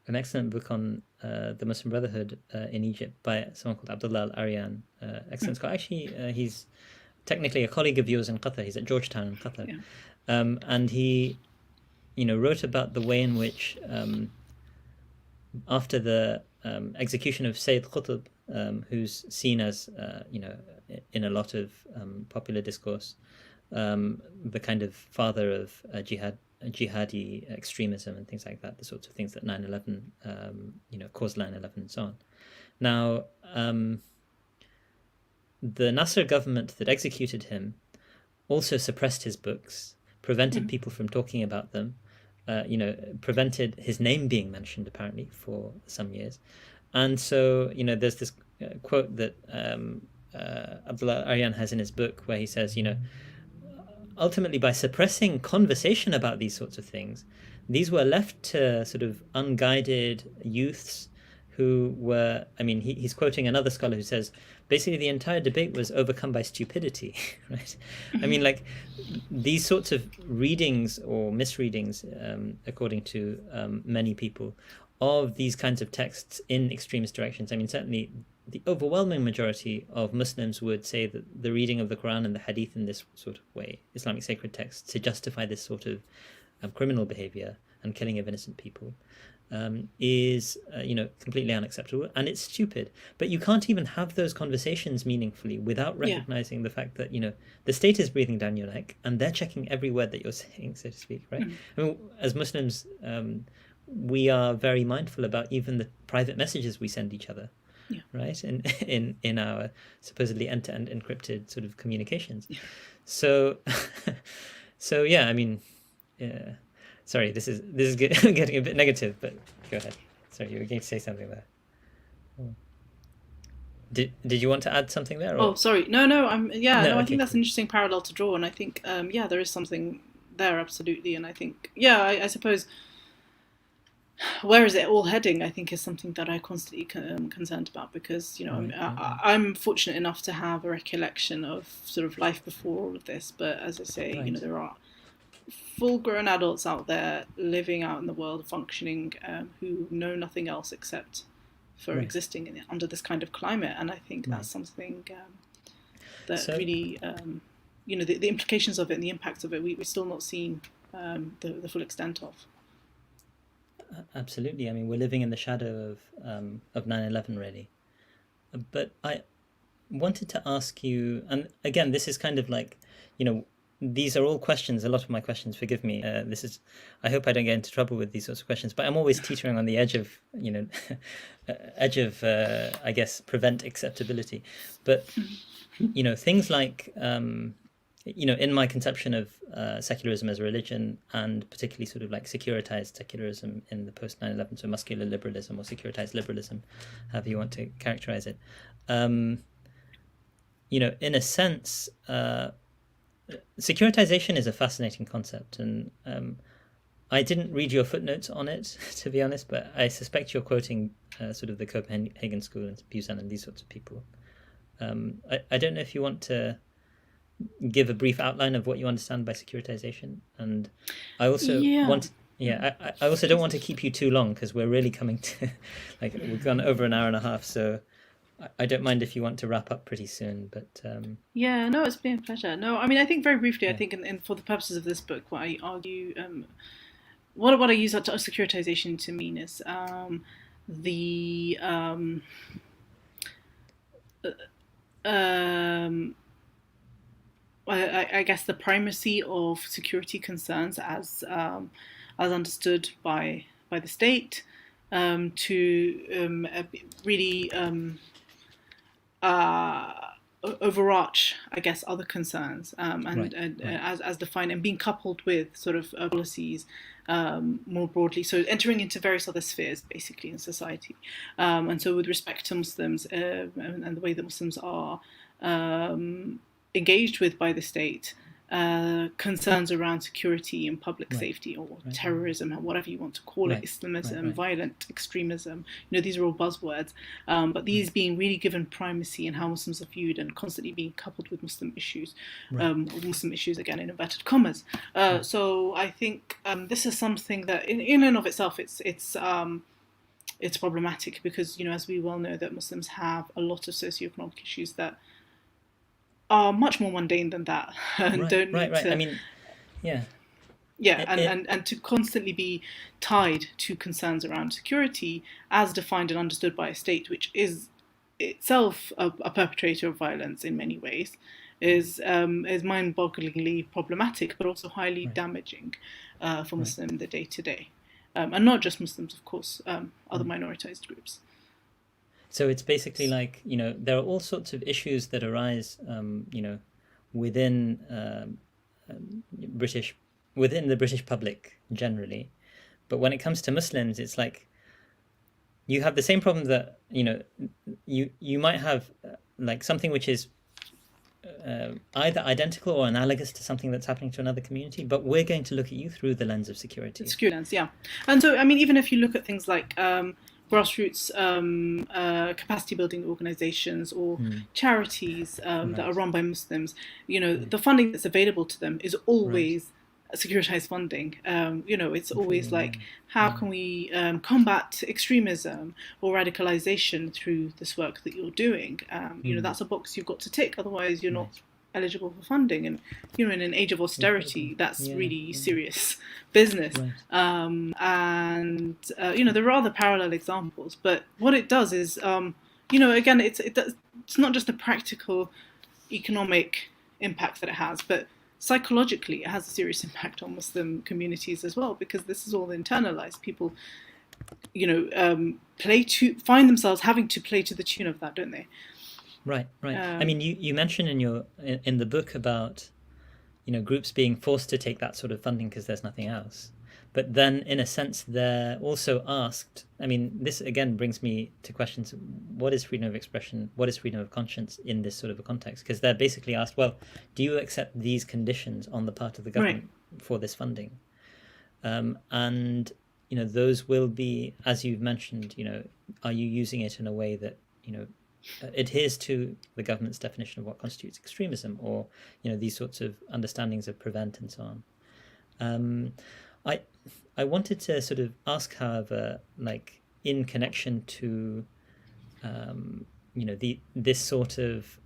excellent book on the Muslim Brotherhood in Egypt by someone called Abdullah al-Aryan, excellent scholar. Actually, he's technically a colleague of yours in Qatar. He's at Georgetown in Qatar. And he, wrote about the way in which, after the execution of Sayyid Qutb, who's seen as, in a lot of popular discourse, the kind of father of jihadi extremism and things like that, the sorts of things that 9/11, caused 9/11 and so on. Now, the Nasser government that executed him also suppressed his books, prevented people from talking about them, prevented his name being mentioned, apparently, for some years. And so, there's this quote that Abdullah Aryan has in his book, where he says, ultimately, by suppressing conversation about these sorts of things, these were left to sort of unguided youths who were, he's quoting another scholar who says, basically the entire debate was overcome by stupidity, right? These sorts of readings or misreadings, according to many people, of these kinds of texts in extremist directions. Certainly the overwhelming majority of Muslims would say that the reading of the Quran and the Hadith in this sort of way, Islamic sacred texts, to justify this sort of criminal behavior and killing of innocent people, is completely unacceptable, and it's stupid. But you can't even have those conversations meaningfully without recognizing the fact that the state is breathing down your neck, and they're checking every word that you're saying, so to speak, right? As Muslims, we are very mindful about even the private messages we send each other, right? In our supposedly end-to-end encrypted sort of communications. So sorry, this is getting a bit negative, but go ahead. Sorry, you were going to say something there. Did you want to add something there? Or? Oh, sorry. No. I think that's an interesting parallel to draw, and I think there is something there, absolutely. And I think I suppose, where is it all heading, I think, is something that I constantly concerned about, because I'm fortunate enough to have a recollection of sort of life before all of this, but as I say, there are full-grown adults out there living out in the world, functioning, who know nothing else except for existing under this kind of climate. And I think that's something that really, the implications of it and the impacts of it, we're still not seeing the full extent of. Absolutely. I mean, we're living in the shadow of 9/11, really. But I wanted to ask you, and again, this is kind of like, these are all questions, a lot of my questions, forgive me. I hope I don't get into trouble with these sorts of questions, but I'm always teetering on the edge of, I guess, prevent acceptability. But, things like, in my conception of secularism as a religion, and particularly sort of like securitized secularism in the post 9/11, so muscular liberalism or securitized liberalism, however you want to characterize it. In a sense, securitization is a fascinating concept, and I didn't read your footnotes on it, to be honest, but I suspect you're quoting sort of the Copenhagen School and Busan and these sorts of people. I don't know if you want to give a brief outline of what you understand by securitization, and I also I also don't want to keep you too long, because we're really coming to we've gone over an hour and a half, so I don't mind if you want to wrap up pretty soon. But no, it's been a pleasure. No, I mean, I think very briefly, I think for the purposes of this book, what I argue, what I use securitization to mean is I guess the primacy of security concerns as understood by the state to really overarch, I guess, other concerns as defined, and being coupled with sort of policies more broadly. So entering into various other spheres, basically, in society. And so with respect to Muslims and the way that Muslims are engaged with by the state, concerns around security and public safety, or terrorism, or whatever you want to call it, Islamism, violent extremism. These are all buzzwords, but these being really given primacy in how Muslims are viewed, and constantly being coupled with Muslim issues, Muslim issues again in inverted commas. So I think this is something that, in and of itself, it's problematic, because as we well know, that Muslims have a lot of socioeconomic issues that are much more mundane than that, and don't need to. I mean, and to constantly be tied to concerns around security, as defined and understood by a state, which is itself a perpetrator of violence in many ways, is mind-bogglingly problematic, but also highly damaging for Muslims in the day-to-day, and not just Muslims, of course, other minoritized groups. So it's basically like, there are all sorts of issues that arise, within the British public generally. But when it comes to Muslims, it's like you have the same problem that, you might have like something which is either identical or analogous to something that's happening to another community, but we're going to look at you through the lens of security. Security lens, yeah. And so, I mean, even if you look at things like grassroots capacity building organizations or charities that are run by Muslims, the funding that's available to them is always securitized funding. It's always like, how can we combat extremism or radicalization through this work that you're doing? That's a box you've got to tick, otherwise you're not eligible for funding. And in an age of austerity, that's really serious business. And there are other parallel examples, but what it does is again, it's not just the practical economic impact that it has, but psychologically it has a serious impact on Muslim communities as well, because this is all internalized. People find themselves having to play to the tune of that, don't they? Right. I mean, you mentioned in the book about groups being forced to take that sort of funding because there's nothing else. But then, in a sense, they're also asked. I mean, this again brings me to questions: what is freedom of expression? What is freedom of conscience in this sort of a context? Because they're basically asked, well, do you accept these conditions on the part of the government for this funding? And those will be, as you've mentioned, are you using it in a way that adheres to the government's definition of what constitutes extremism, or these sorts of understandings of prevent and so on. I wanted to sort of ask, however, like in connection to this sort of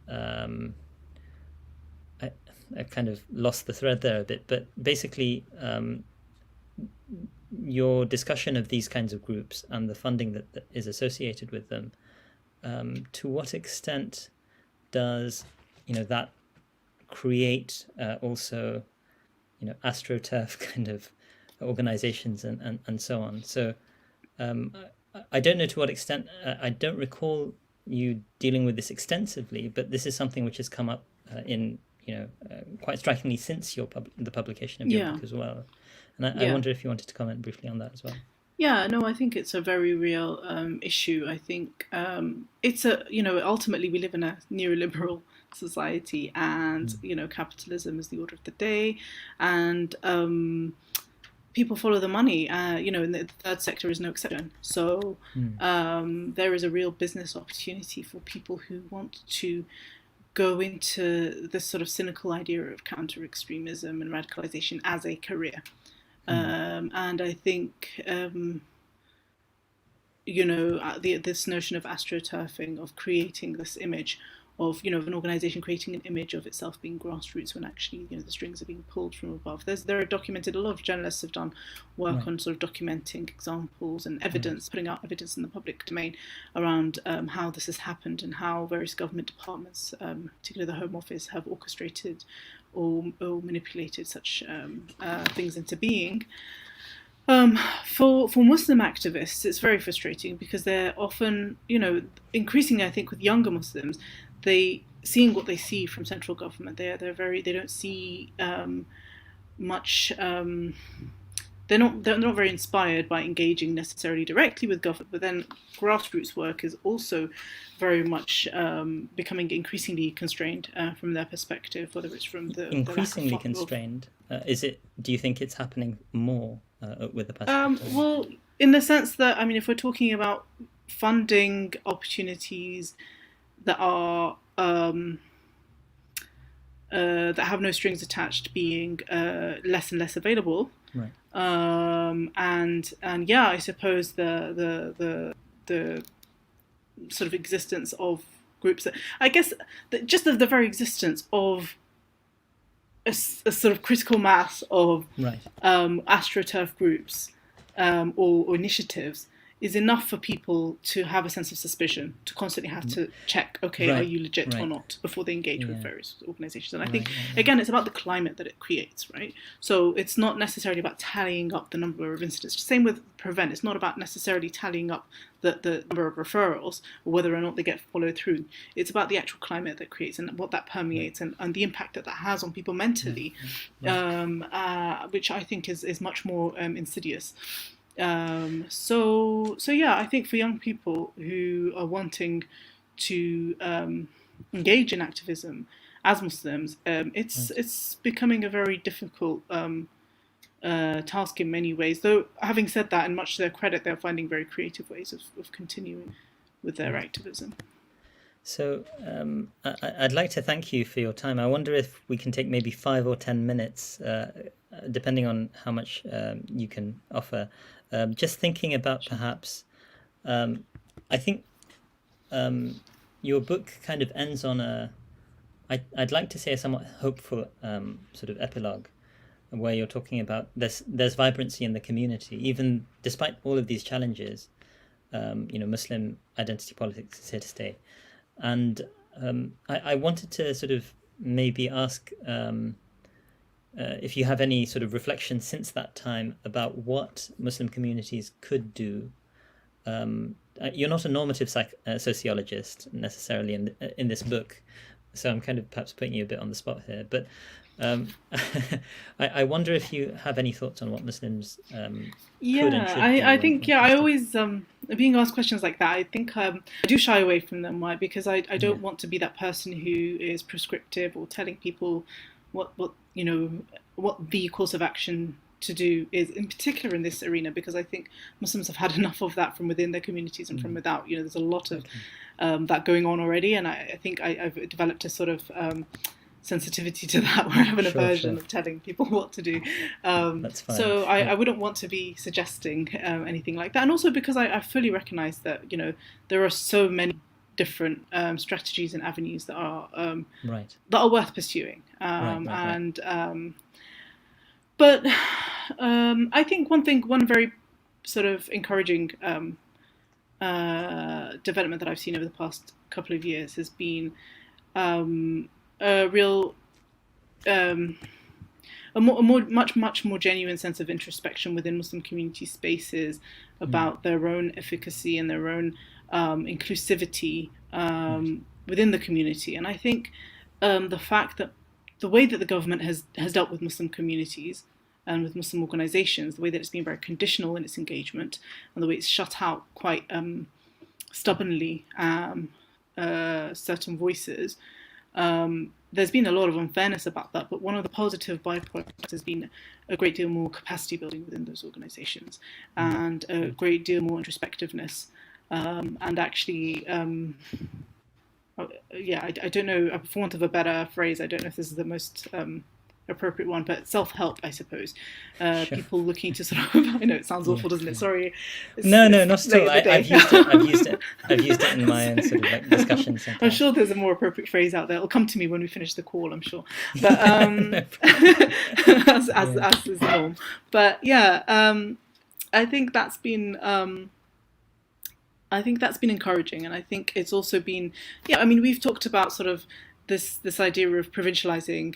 I kind of lost the thread there a bit, but basically your discussion of these kinds of groups and the funding that is associated with them, to what extent does that create also astroturf kind of organizations and so on? So I don't know to what extent, I don't recall you dealing with this extensively, but this is something which has come up in quite strikingly since the publication of your book as well. And I wonder if you wanted to comment briefly on that as well. Yeah, no, I think it's a very real issue. I think it's ultimately we live in a neoliberal society, and capitalism is the order of the day, and people follow the money. And the third sector is no exception. So there is a real business opportunity for people who want to go into this sort of cynical idea of counter-extremism and radicalization as a career. And I think, this notion of astroturfing, of creating this image of, an organization creating an image of itself being grassroots when actually, the strings are being pulled from above. There are documented, a lot of journalists have done work on sort of documenting examples and evidence, putting out evidence in the public domain around how this has happened and how various government departments, particularly the Home Office, have orchestrated or manipulated such things into being. For Muslim activists, it's very frustrating because they're often, increasingly, I think, with younger Muslims, seeing what they see from central government, they don't see much. They're not very inspired by engaging necessarily directly with government, but then grassroots work is also very much becoming increasingly constrained from their perspective, whether it's from the increasingly constrained. Do you think it's happening more with the perspective? Well, in the sense that, if we're talking about funding opportunities that are that have no strings attached being less and less available. Right. And yeah, I suppose the sort of existence of groups that, I guess, just the very existence of a sort of critical mass of astroturf groups or initiatives is enough for people to have a sense of suspicion, to constantly have to check, are you legit or not, before they engage with various organizations. And I think, again, it's about the climate that it creates, right? So it's not necessarily about tallying up the number of incidents. Same with Prevent. It's not about necessarily tallying up the number of referrals or whether or not they get followed through. It's about the actual climate that creates and what that permeates and the impact that has on people mentally, which I think is much more insidious. So yeah, I think for young people who are wanting to engage in activism as Muslims, it's becoming a very difficult task in many ways. Though, having said that, and much to their credit, they're finding very creative ways of continuing with their activism. So I'd like to thank you for your time. I wonder if we can take maybe 5 or 10 minutes, depending on how much you can offer. Just thinking about perhaps, I think your book kind of ends on I'd like to say a somewhat hopeful sort of epilogue, where you're talking about there's vibrancy in the community, even despite all of these challenges. Muslim identity politics is here to stay. And I wanted to sort of maybe ask if you have any sort of reflection since that time about what Muslim communities could do. You're not a normative sociologist necessarily in this book, so I'm kind of perhaps putting you a bit on the spot here. But I wonder if you have any thoughts on what Muslims could and should do. I think, I always, being asked questions like that, I think I do shy away from them. Why? Because I don't want to be that person who is prescriptive or telling people what the course of action to do is, in particular in this arena, because I think Muslims have had enough of that from within their communities and from without. There's a lot of that going on already, and I think I've developed a sort of sensitivity to that, where I have an aversion Sure. of telling people what to do. That's fine. So I wouldn't want to be suggesting anything like that. And also because I fully recognise that, there are so many different strategies and avenues that are Right. that are worth pursuing. Right. But I think one very sort of encouraging development that I've seen over the past couple of years has been a real, much more genuine sense of introspection within Muslim community spaces about their own efficacy and their own inclusivity within the community. And I think the fact that the way that the government has dealt with Muslim communities and with Muslim organisations, the way that it's been very conditional in its engagement, and the way it's shut out quite stubbornly certain voices, there's been a lot of unfairness about that. But one of the positive byproducts has been a great deal more capacity building within those organisations, and a great deal more introspectiveness, and actually. I don't know, for want of a better phrase, I don't know if this is the most appropriate one, but self-help, I suppose. Sure. People looking to sort of, I know it sounds awful, doesn't it? Sorry. No, not at all. I've used it in my own sort of like discussions. Sometimes. I'm sure there's a more appropriate phrase out there. It'll come to me when we finish the call, I'm sure. But as is the norm. But yeah, I think that's been encouraging, and I think it's also been, we've talked about sort of this idea of provincializing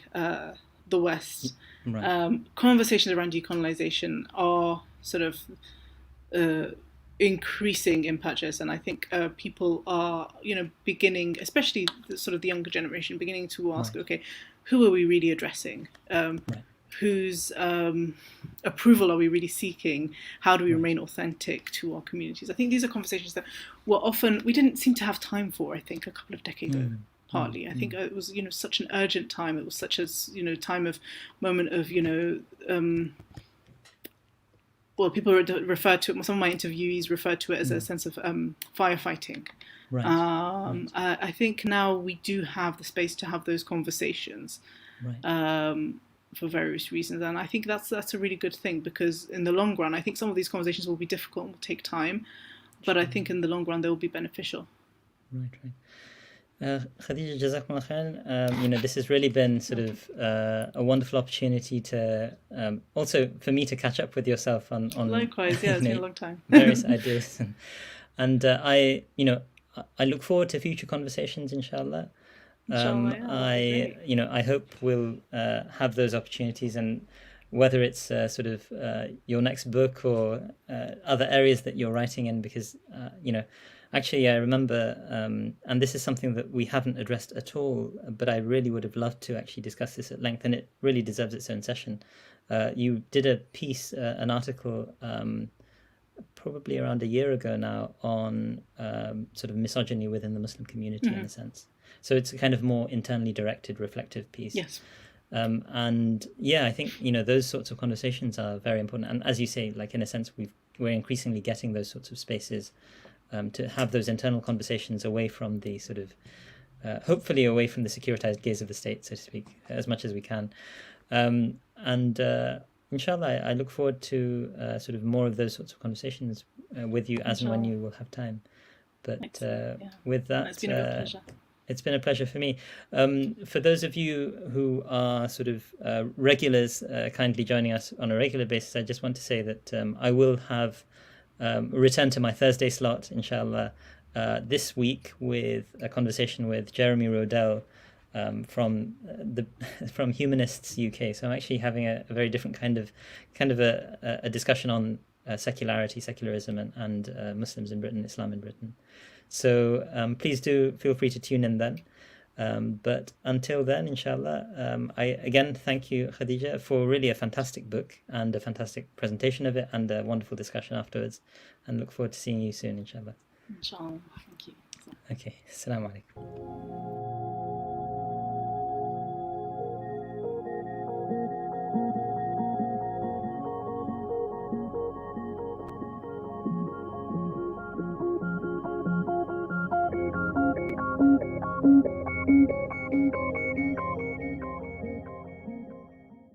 the West. Right. Conversations around decolonization are sort of increasing in purchase, and I think people are, beginning, especially sort of the younger generation, beginning to ask, okay, who are we really addressing? Whose approval are we really seeking? How do we remain authentic to our communities? I think these are conversations that we didn't seem to have time for, I think, a couple of decades ago. Partly, I think it was, such an urgent time. It was such a, time of moment of, people referred to it. Some of my interviewees referred to it as a sense of firefighting. Right. I think now we do have the space to have those conversations. Right. For various reasons, and I think that's a really good thing, because in the long run, I think some of these conversations will be difficult and will take time, but I think in the long run they will be beneficial. Right. Khadija, Jazakumullah khairan. This has really been sort of a wonderful opportunity to also for me to catch up with yourself on Likewise, yeah, it's been a long time. various ideas, and I look forward to future conversations, inshallah. I hope we'll have those opportunities, and whether it's sort of your next book or other areas that you're writing in, because actually I remember, and this is something that we haven't addressed at all, but I really would have loved to actually discuss this at length, and it really deserves its own session. You did a piece, an article, probably around a year ago now, on sort of misogyny within the Muslim community, in a sense. So it's a kind of more internally directed, reflective piece. Yes. And yeah, I think, those sorts of conversations are very important. And as you say, like in a sense, we're increasingly getting those sorts of spaces to have those internal conversations away from the sort of, hopefully away from the securitized gaze of the state, so to speak, as much as we can. And inshallah, I look forward to sort of more of those sorts of conversations with you as and when you will have time. But with that, it's been a real pleasure. It's been a pleasure for me. For those of you who are sort of regulars, kindly joining us on a regular basis, I just want to say that I will have returned to my Thursday slot, inshallah, this week with a conversation with Jeremy Rodell from Humanists UK. So I'm actually having a very different kind of a discussion on secularism and Muslims in Britain, Islam in Britain. So please do feel free to tune in then. But until then, inshallah, I again thank you, Khadija, for really a fantastic book and a fantastic presentation of it and a wonderful discussion afterwards, and look forward to seeing you soon, inshallah. Inshallah. Thank you. Okay. Assalamu alaikum.